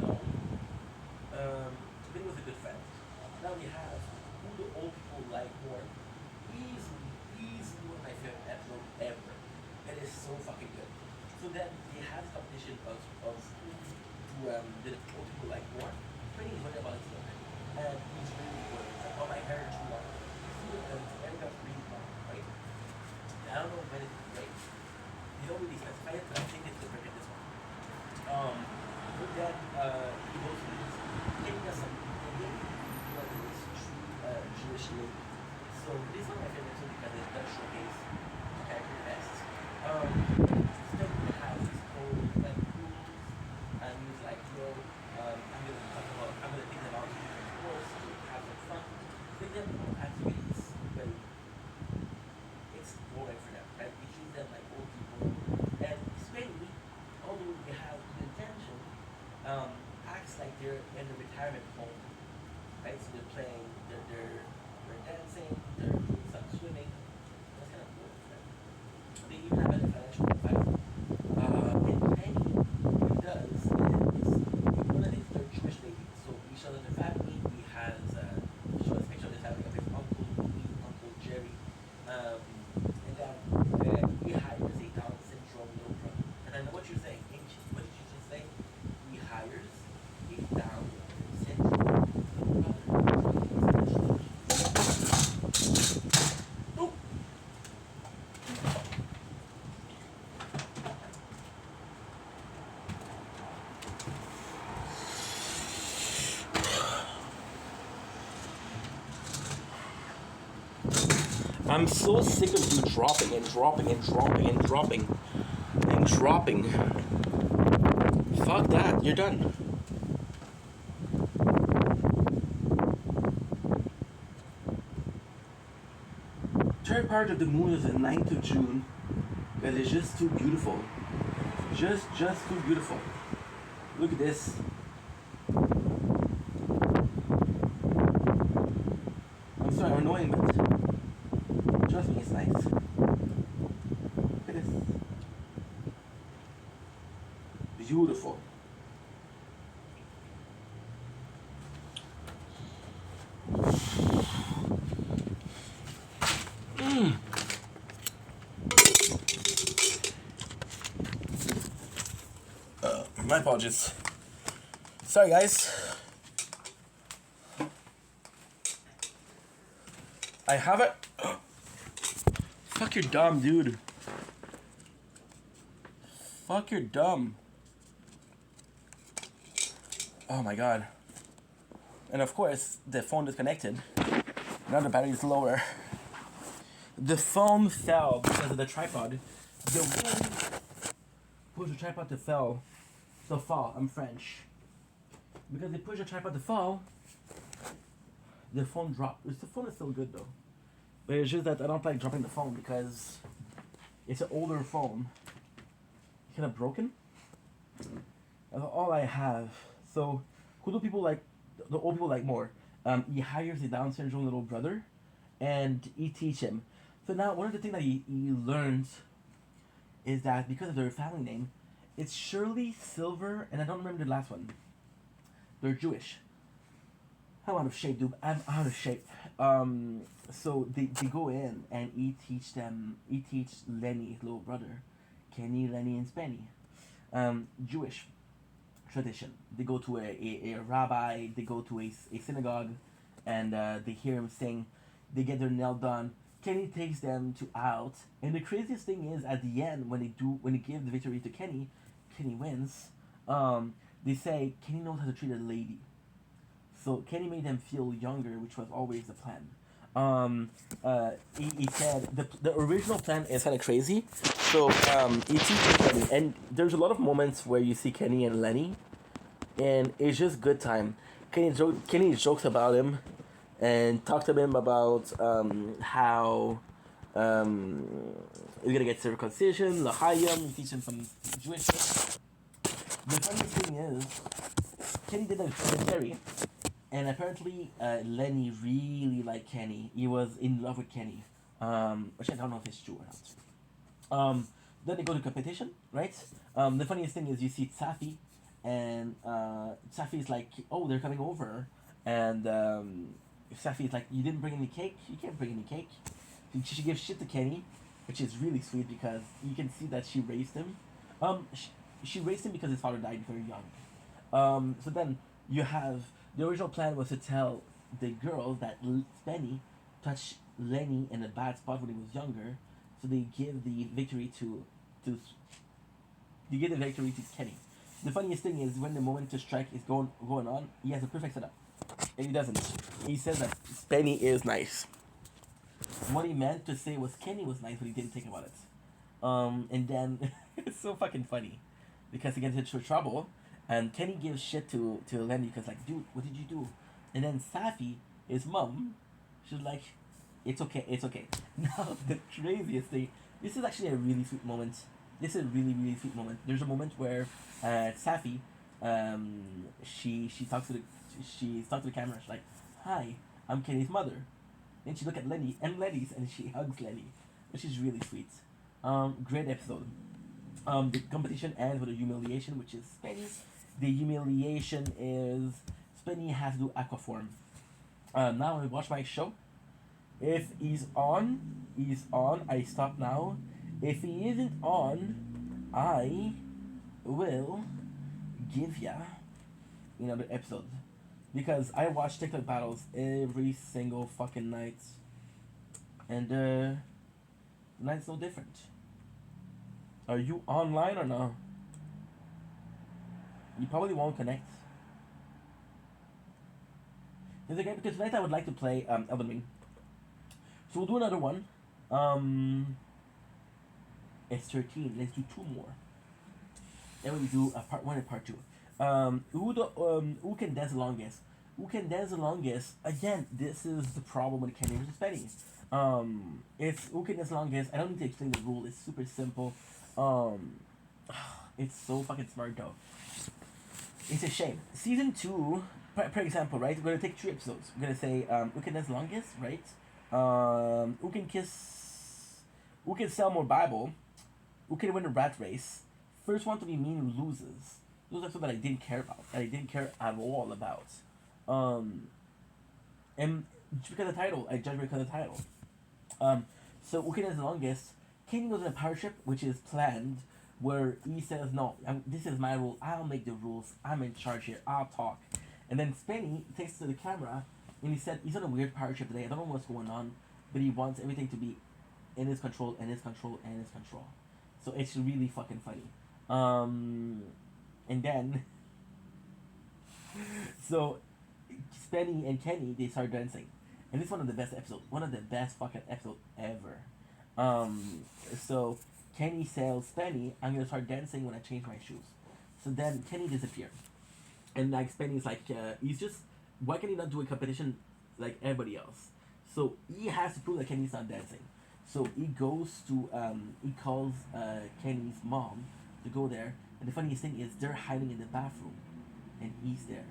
No. But he was a good friend. Now we have who the old people like more. Easily one of my favorite episodes ever. It is so fucking good. So then they had this competition of who the old people like more. Pretty is wondering about it today. And he's really good. It's like, oh, my hair is too long. Erica's really long, right? And I don't know when it's great. They don't really specify it, but I think it's different in this one. But then he goes to this, taking us some thinking, this true Jewish lady. So this is one of my favorite episodes because it does showcase the character the best. Still has his own like rules, and he's like, yo, I'm gonna take them out to different schools to have some fun. Take them on activities, but it's boring for them, right? We treat them like old people, and Spain, although they have good intention, acts like they're in a retirement home, right? So they're playing, they're dancing, they're doing some swimming. That's kind of cool for them. They even have a financial advisor. And Penny, what he does is, one of these, they're Jewish ladies. So he shows them the family. He has, shows a picture of his family of his uncle, Uncle Jerry. And then he hires a Down syndrome little brother. And I know what you're saying. What did you just say? He hires a Down syndrome little brother. I'm so sick of you dropping and dropping and dropping and dropping and dropping. Fuck that, you're done. Third part of the moon is the 9th of June. And it's just too beautiful. Just too beautiful. Look at this. I'm sorry, I'm annoying, but trust me, it's nice. Look at this. Beautiful. My apologies. Sorry, guys. I have it. Fuck, you're dumb, dude. Fuck, you're dumb. Oh my god. And of course, the phone disconnected. Now the battery is lower. The phone fell because of the tripod. The wind pushed the tripod to fall. I'm French. Because they pushed the tripod to fall, the phone dropped. The phone is still good though. But it's just that I don't like dropping the phone because it's an older phone. It's kind of broken. That's all I have. So, who do people like, the old people like more? He hires a Down syndrome little brother and he teach him. So now one of the things that he learns is that because of their family name, it's Shirley, Silver, and I don't remember the last one. They're Jewish. I'm out of shape, dude. I'm out of shape. So they go in and he teach Lenny, his little brother, Kenny, Lenny, and Spenny. Jewish tradition. They go to a rabbi, they go to a synagogue, and they hear him sing. They get their nail done. Kenny takes them out, and the craziest thing is at the end when they give the victory to Kenny, Kenny wins. They say Kenny knows how to treat a lady. So Kenny made them feel younger, which was always the plan. He said the original plan is kind of crazy. So he teaches Kenny, and there's a lot of moments where you see Kenny and Lenny and it's just good time. Kenny jokes about him, and talks to him about how um, he's gonna get circumcision, L'chaim, teach him some Jewish shit. The funny thing is, Kenny did a commentary, and apparently Lenny really liked Kenny. He was in love with Kenny, which I don't know if it's true or not. Then they go to competition, right? The funniest thing is you see Safi, and Safi's like, oh, they're coming over, and Safi's like, you didn't bring any cake? You can't bring any cake. She gives shit to Kenny, which is really sweet because you can see that she raised him. She raised him because his father died very young. So then you have the original plan was to tell the girls that Spenny touched Lenny in a bad spot when he was younger, so they give the victory to Kenny. The funniest thing is when the moment to strike is going on, he has a perfect setup, and he doesn't. He says that Spenny is nice. What he meant to say was Kenny was nice, but he didn't think about it. And then it's so fucking funny because he gets into trouble, and Kenny gives shit to Lenny because like, dude, what did you do? And then Safi, his mom, she's like, it's okay. Now the craziest thing. This is actually a really sweet moment. This is a really really sweet moment. There's a moment where Safi, she talks to the camera. She's like, "Hi, I'm Kenny's mother." Then she look at Lenny and Lenny's and she hugs Lenny, which is really sweet. Great episode. The competition ends with a humiliation, which is Spenny's. The humiliation is Spenny has to do aquaform. Now I watch my show. If he's on, he's on. I stop now. If he isn't on, I will give ya another episode. Because I watch TikTok battles every single fucking night. And tonight's no different. Are you online or no? You probably won't connect. It's okay because tonight I would like to play Elden Ring. So we'll do another one. It's 13. Let's do 2 more. Then we do a part 1 and part 2. Who can dance the longest? Who can dance the longest? Again, this is the problem with Kenny versus Spenny. It's who can dance the longest. I don't need to explain the rule. It's super simple. It's so fucking smart though. It's a shame. Season 2, for example, right? We're gonna take 3 episodes. We're gonna say who can dance the longest, right? Who can sell more Bible? Who can win a rat race? First one to be mean loses. Those are something that I didn't care about. That I didn't care at all about. And because of the title, I judge because of the title. So who can dance the longest? Kenny goes in a power trip, which is planned, where he says, no, this is my rule. I'll make the rules. I'm in charge here. I'll talk. And then Spenny takes to the camera, and he said he's on a weird power trip today. I don't know what's going on, but he wants everything to be in his control, and his control, and his control. So it's really fucking funny. And then, so Spenny and Kenny, they start dancing. And this is one of the best episodes. One of the best fucking episodes ever. So Kenny tells Spenny, I'm gonna start dancing when I change my shoes. So then Kenny disappears. And like Spenny's like, he's just, why can he not do a competition like everybody else? So he has to prove that Kenny's not dancing. So he goes to, he calls Kenny's mom to go there. And the funniest thing is they're hiding in the bathroom. And he's there.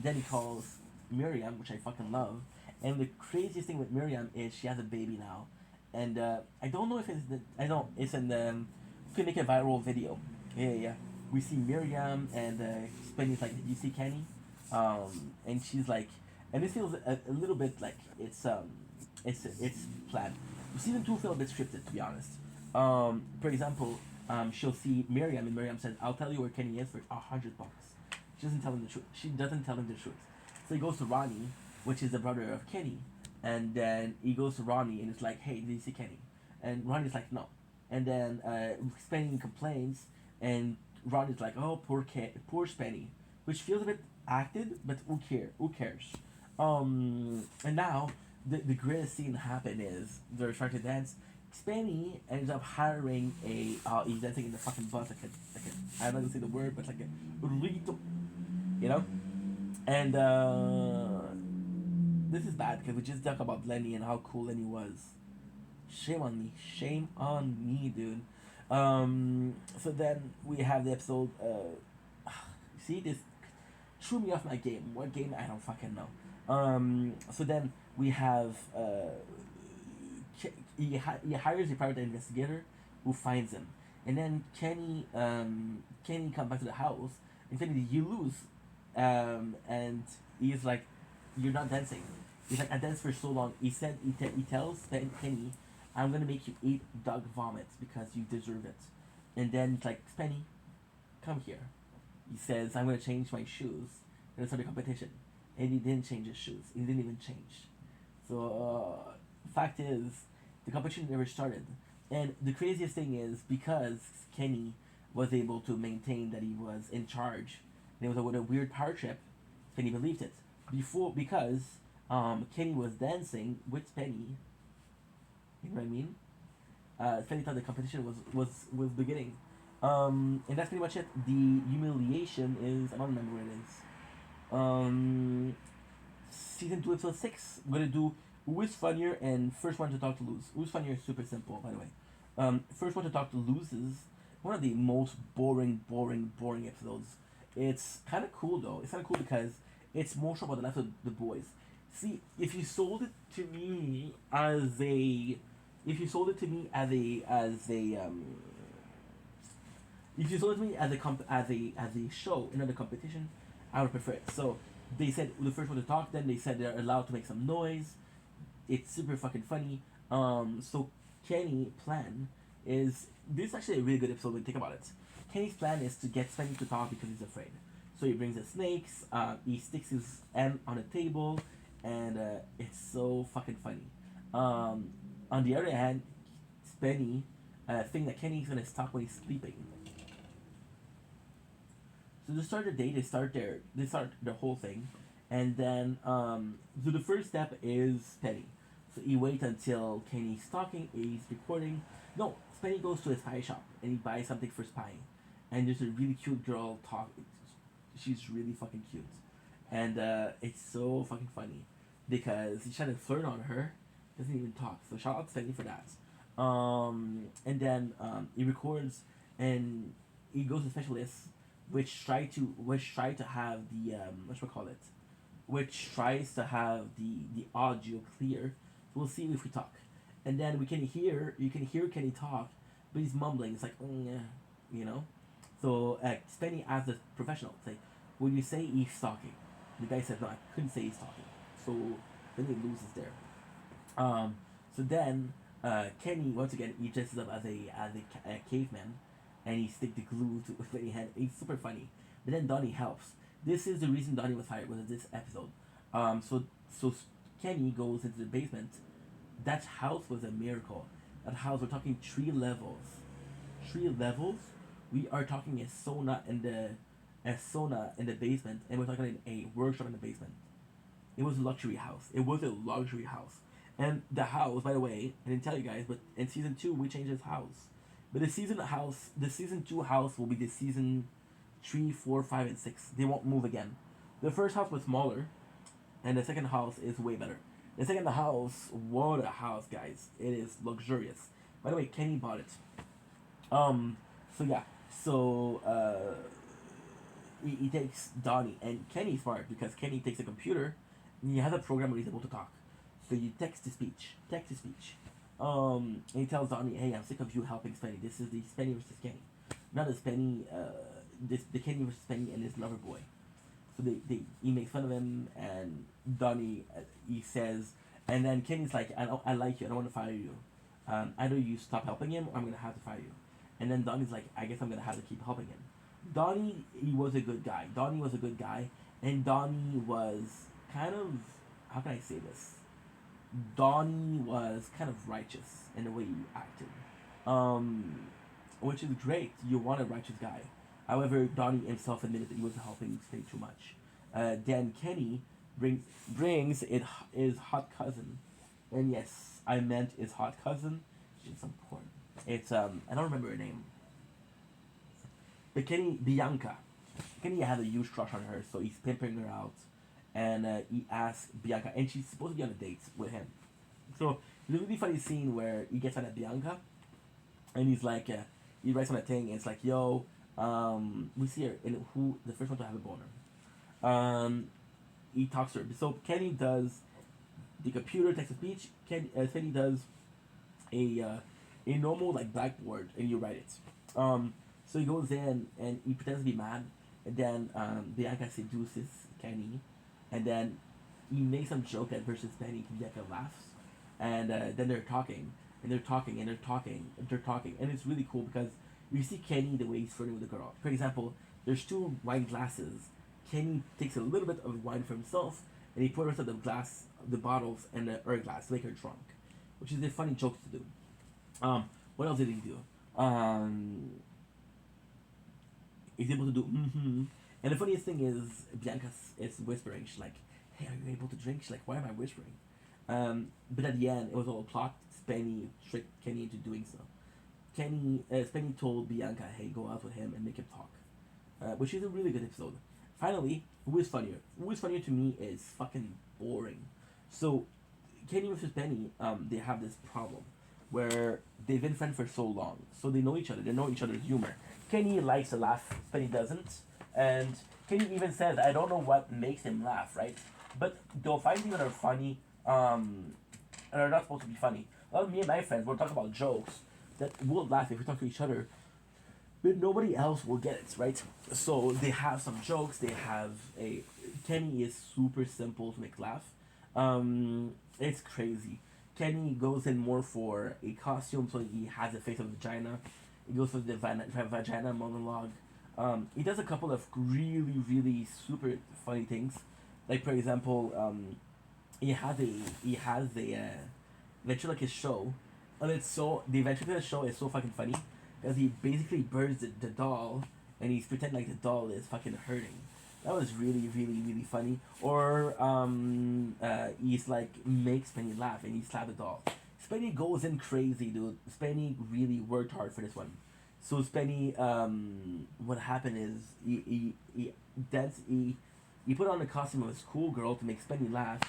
Then he calls Miriam, which I fucking love. And the craziest thing with Miriam is she has a baby now. And I don't know if it's in the, you can make a viral video. Yeah. We see Miriam and Spenny's like, did you see Kenny? And she's like, and this feels a little bit like it's planned. Season 2 feels a bit scripted, to be honest. For example, she'll see Miriam, and Miriam says, I'll tell you where Kenny is for $100. She doesn't tell him the truth. So he goes to Ronnie, which is the brother of Kenny, and then he goes to Ronnie and it's like, hey, did you see Kenny? And Ronnie's like, no. And then Spenny complains, and Ronnie's like, oh, poor Spenny, which feels a bit acted, but who cares? And now the greatest scene happened is they're trying to dance, Spenny ends up hiring a he's dancing in the fucking bus like a I'm not gonna say the word but like a burrito, you know, and this is bad because we just talked about Lenny and how cool Lenny was. Shame on me, dude. So then we have the episode. See, this threw me off my game. What game? I don't fucking know. So then we have he hires a private investigator who finds him, and then Kenny comes back to the house and said, "You lose," and he's like, "You're not dancing." He's like, "I danced for so long." He said he tells Kenny, "I'm gonna make you eat dog vomit because you deserve it," and then it's like, "Penny, come here." He says, "I'm gonna change my shoes." And start the competition, and he didn't change his shoes. He didn't even change. So fact is, the competition never started. And the craziest thing is because Kenny was able to maintain that he was in charge, and it was with a weird power trip, Penny believed it. Because Kenny was dancing with Penny. You know what I mean? Penny thought the competition was beginning. And that's pretty much it. The humiliation is I don't remember what it is. Season 2 episode 6. We're gonna do who is funnier and first one to talk to lose. Who's funnier is super simple, by the way. First one to talk to loses one of the most boring episodes. It's kind of cool though. It's kind of cool because it's more so about the life of the boys. See, if you sold it to me as a, if you sold it to me as if you sold it to me as a show, another competition, I would prefer it. So they said the first one to talk. Then they said they're allowed to make some noise. It's super fucking funny. So Kenny's plan is this is actually a really good episode when you think about it. Kenny's plan is to get Spenny to talk because he's afraid. So he brings the snakes. He sticks his M on a table, and it's so fucking funny. On the other hand, Spenny think that Kenny's gonna talk when he's sleeping. So to start the day, they start the whole thing, and then so the first step is Penny. So he waits until Kenny's talking, he's recording. No, Penny goes to a spy shop and he buys something for spying, and there's a really cute girl talk. She's really fucking cute, and it's so fucking funny because he's trying to flirt on her, doesn't even talk. So shout out to Penny for that. And then he records and he goes to specialists which try to have the which tries to have the audio clear. So we'll see if we talk, and then you can hear Kenny talk, but he's mumbling. It's like yeah, you know. So Spenny asks the professional, say, "Will you say he's talking?" The guy says, "No, I couldn't say he's talking." So then he loses there. So then Kenny once again he dresses up as a caveman, and he stick the glue to his very hand. It's super funny. But then Donnie helps. This is the reason Donnie was hired, was this episode. So Kenny goes into the basement. That house was a miracle. That house, we're talking 3 levels. 3 levels. We are talking a sauna in the basement, and we're talking a workshop in the basement. It was a luxury house. It was a luxury house. And the house, by the way, I didn't tell you guys, but in season 2 we changed this house. But the season 2 house will be the season 3, 4, 5, and 6. They won't move again. The first house was smaller, and the second house is way better. The second house, what a house, guys! It is luxurious. By the way, Kenny bought it. So yeah, he takes Donnie, and Kenny's smart because Kenny takes a computer, and he has a program where he's able to talk. So you text to speech. And he tells Donnie, "Hey, I'm sick of you helping Spenny. This is the Spenny versus Kenny, not the Spenny. The Kenny versus Spenny and his lover boy." So he makes fun of him, and Donnie he says, and then Kenny's like, I like you. I don't want to fire you. Either you stop helping him, or I'm gonna have to fire you." And then Donnie's like, "I guess I'm gonna have to keep helping him." Donnie was a good guy. And Donnie was kind of, how can I say this? Donnie was kind of righteous in the way he acted, which is great. You want a righteous guy. However, Donnie himself admitted that he wasn't helping Spenny too much. Then Kenny brings his hot cousin, and yes, I meant his hot cousin. watching some porn. It's I don't remember her name. But Bianca. Kenny had a huge crush on her, so he's pimping her out, and he asks Bianca, and she's supposed to be on a date with him. So there's a really funny scene where he gets on at Bianca, and he's like, he writes on a thing, and it's like, yo, we see her, and who the first one to have a boner. He talks to her. So Kenny does the computer text to speech. Kenny does a normal like blackboard, and you write it. So he goes in and he pretends to be mad, and then Bianca seduces Kenny, and then he makes some joke that versus Benny. Bianca laughs, and then they're talking, and they're talking, and they're talking, and they're talking, and it's really cool because you see Kenny the way he's flirting with the girl. For example, there's two wine glasses. Kenny takes a little bit of wine for himself, and he pours out the bottles, and her glass to make her drunk, which is a funny joke to do. What else did he do? He's able to do and the funniest thing is Bianca is whispering. She's like, "Hey, are you able to drink?" She's like, "Why am I whispering?" But at the end, it was all a plot. Spenny tricked Kenny into doing so. Spenny told Bianca, "Hey, go out with him and make him talk," which is a really good episode. Finally, who is funnier? Who is funnier to me is fucking boring. So, Kenny versus Penny, they have this problem where they've been friends for so long, so they know each other. They know each other's humor. Kenny likes to laugh, Penny doesn't, and Kenny even says, "I don't know what makes him laugh," right? But they'll find things that are funny, and are not supposed to be funny. Well, me and my friends will talk about jokes that we'll laugh if we talk to each other, but nobody else will get it, right? So they have some jokes. They have a Kenny is super simple to make laugh. It's crazy. Kenny goes in more for a costume, so he has the face of a vagina. He goes for the vagina monologue. He does a couple of really, really super funny things. Like for example, he has a ventriloquist show, and it's so the ventriloquist show is so fucking funny because he basically burns the doll, and he's pretending like the doll is fucking hurting. That was really, really, really funny. Or he's like makes Penny laugh and he slaps the doll. Spenny goes in crazy, dude. Spenny really worked hard for this one. So Spenny, what happened is he put on the costume of a schoolgirl to make Spenny laugh.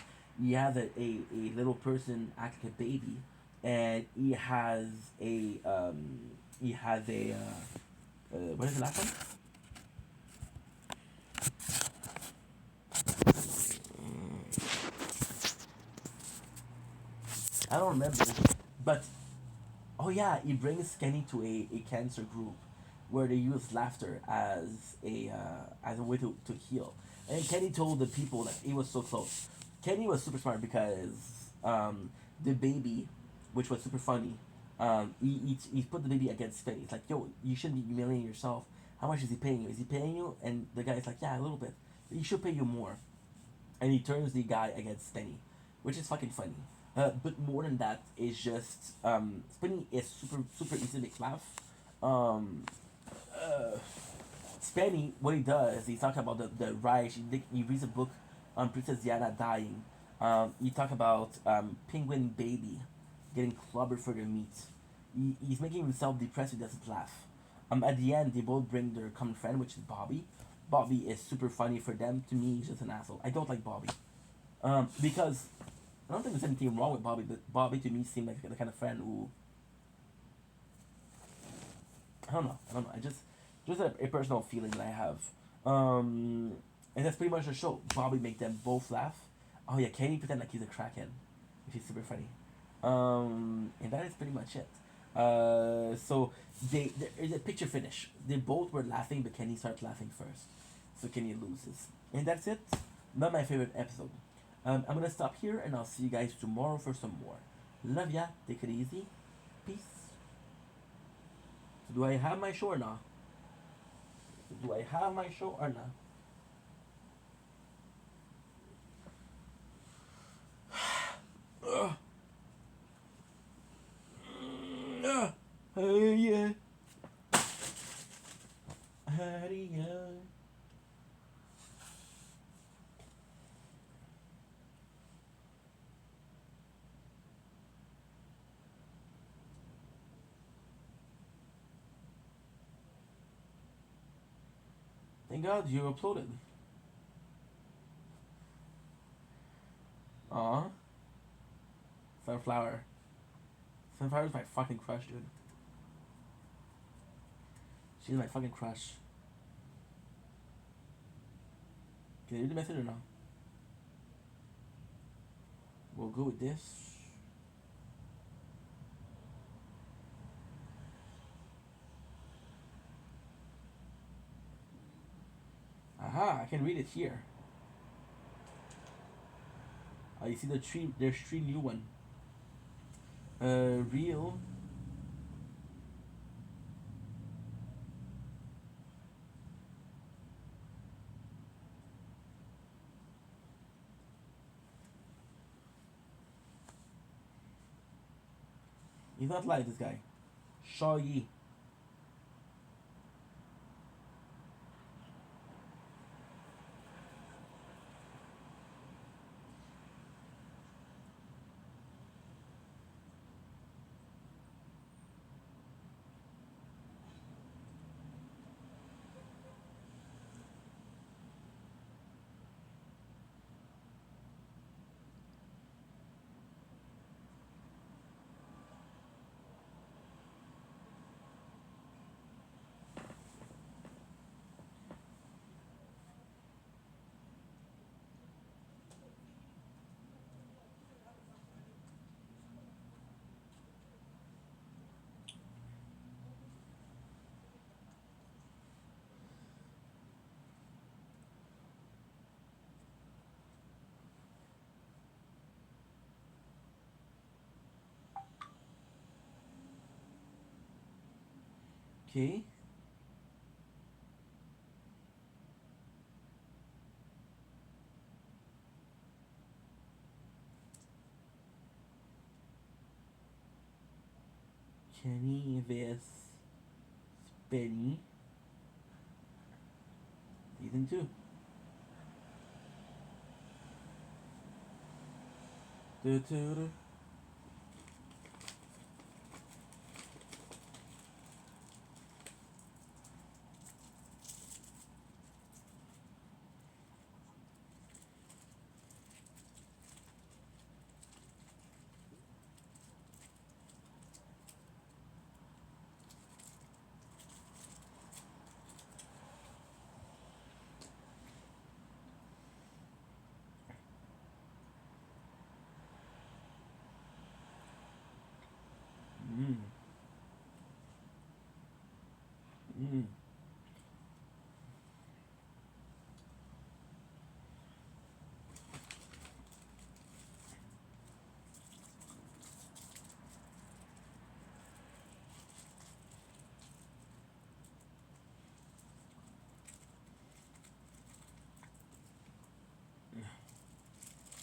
He has a little person act like a baby, and he has a what is the last one? I don't remember, but oh yeah, he brings Kenny to a cancer group where they use laughter as a way to heal. And Kenny told the people that he was so close. Kenny was super smart because the baby, which was super funny, he put the baby against Penny. He's like, "Yo, you shouldn't be humiliating yourself. How much is he paying you? Is he paying you?" And the guy's like, "Yeah, a little bit. But he should pay you more." And he turns the guy against Penny, which is fucking funny. But more than that, it's just Spenny is super easy to make laugh. Spenny, what he does, he's talking about the rise. He reads a book on Princess Diana dying. He talk about Penguin Baby getting clobbered for their meat. He's making himself depressed. He doesn't laugh. At the end, they both bring their common friend, which is Bobby. Bobby is super funny for them. To me, he's just an asshole. I don't like Bobby. Because I don't think there's anything wrong with Bobby, but Bobby to me seemed like the kind of friend who I don't know. I just a personal feeling that I have. And that's pretty much the show. Bobby make them both laugh. Oh yeah, Kenny pretend like he's a crackhead, which is super funny. And that is pretty much it. So there's a picture finish. They both were laughing, but Kenny starts laughing first, so Kenny loses. And that's it. Not my favorite episode. I'm gonna stop here, and I'll see you guys tomorrow for some more. Love ya. Take it easy. Peace. So do I have my show or not? Do I have my show or not? Hey, yeah. Hey, yeah. Thank God you uploaded. Aw. Sunflower. Sunflower is my fucking crush, dude. She's my fucking crush. Can you read the message or no? We'll go with this. Aha, I can read it here. Oh, you see the tree, there's 3 new one. Real. He's not like this guy. Shaw Yi. Okay. Kenny vs Benny. Season 2. Do.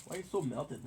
Why are you so melted?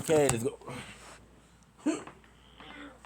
Okay, let's go.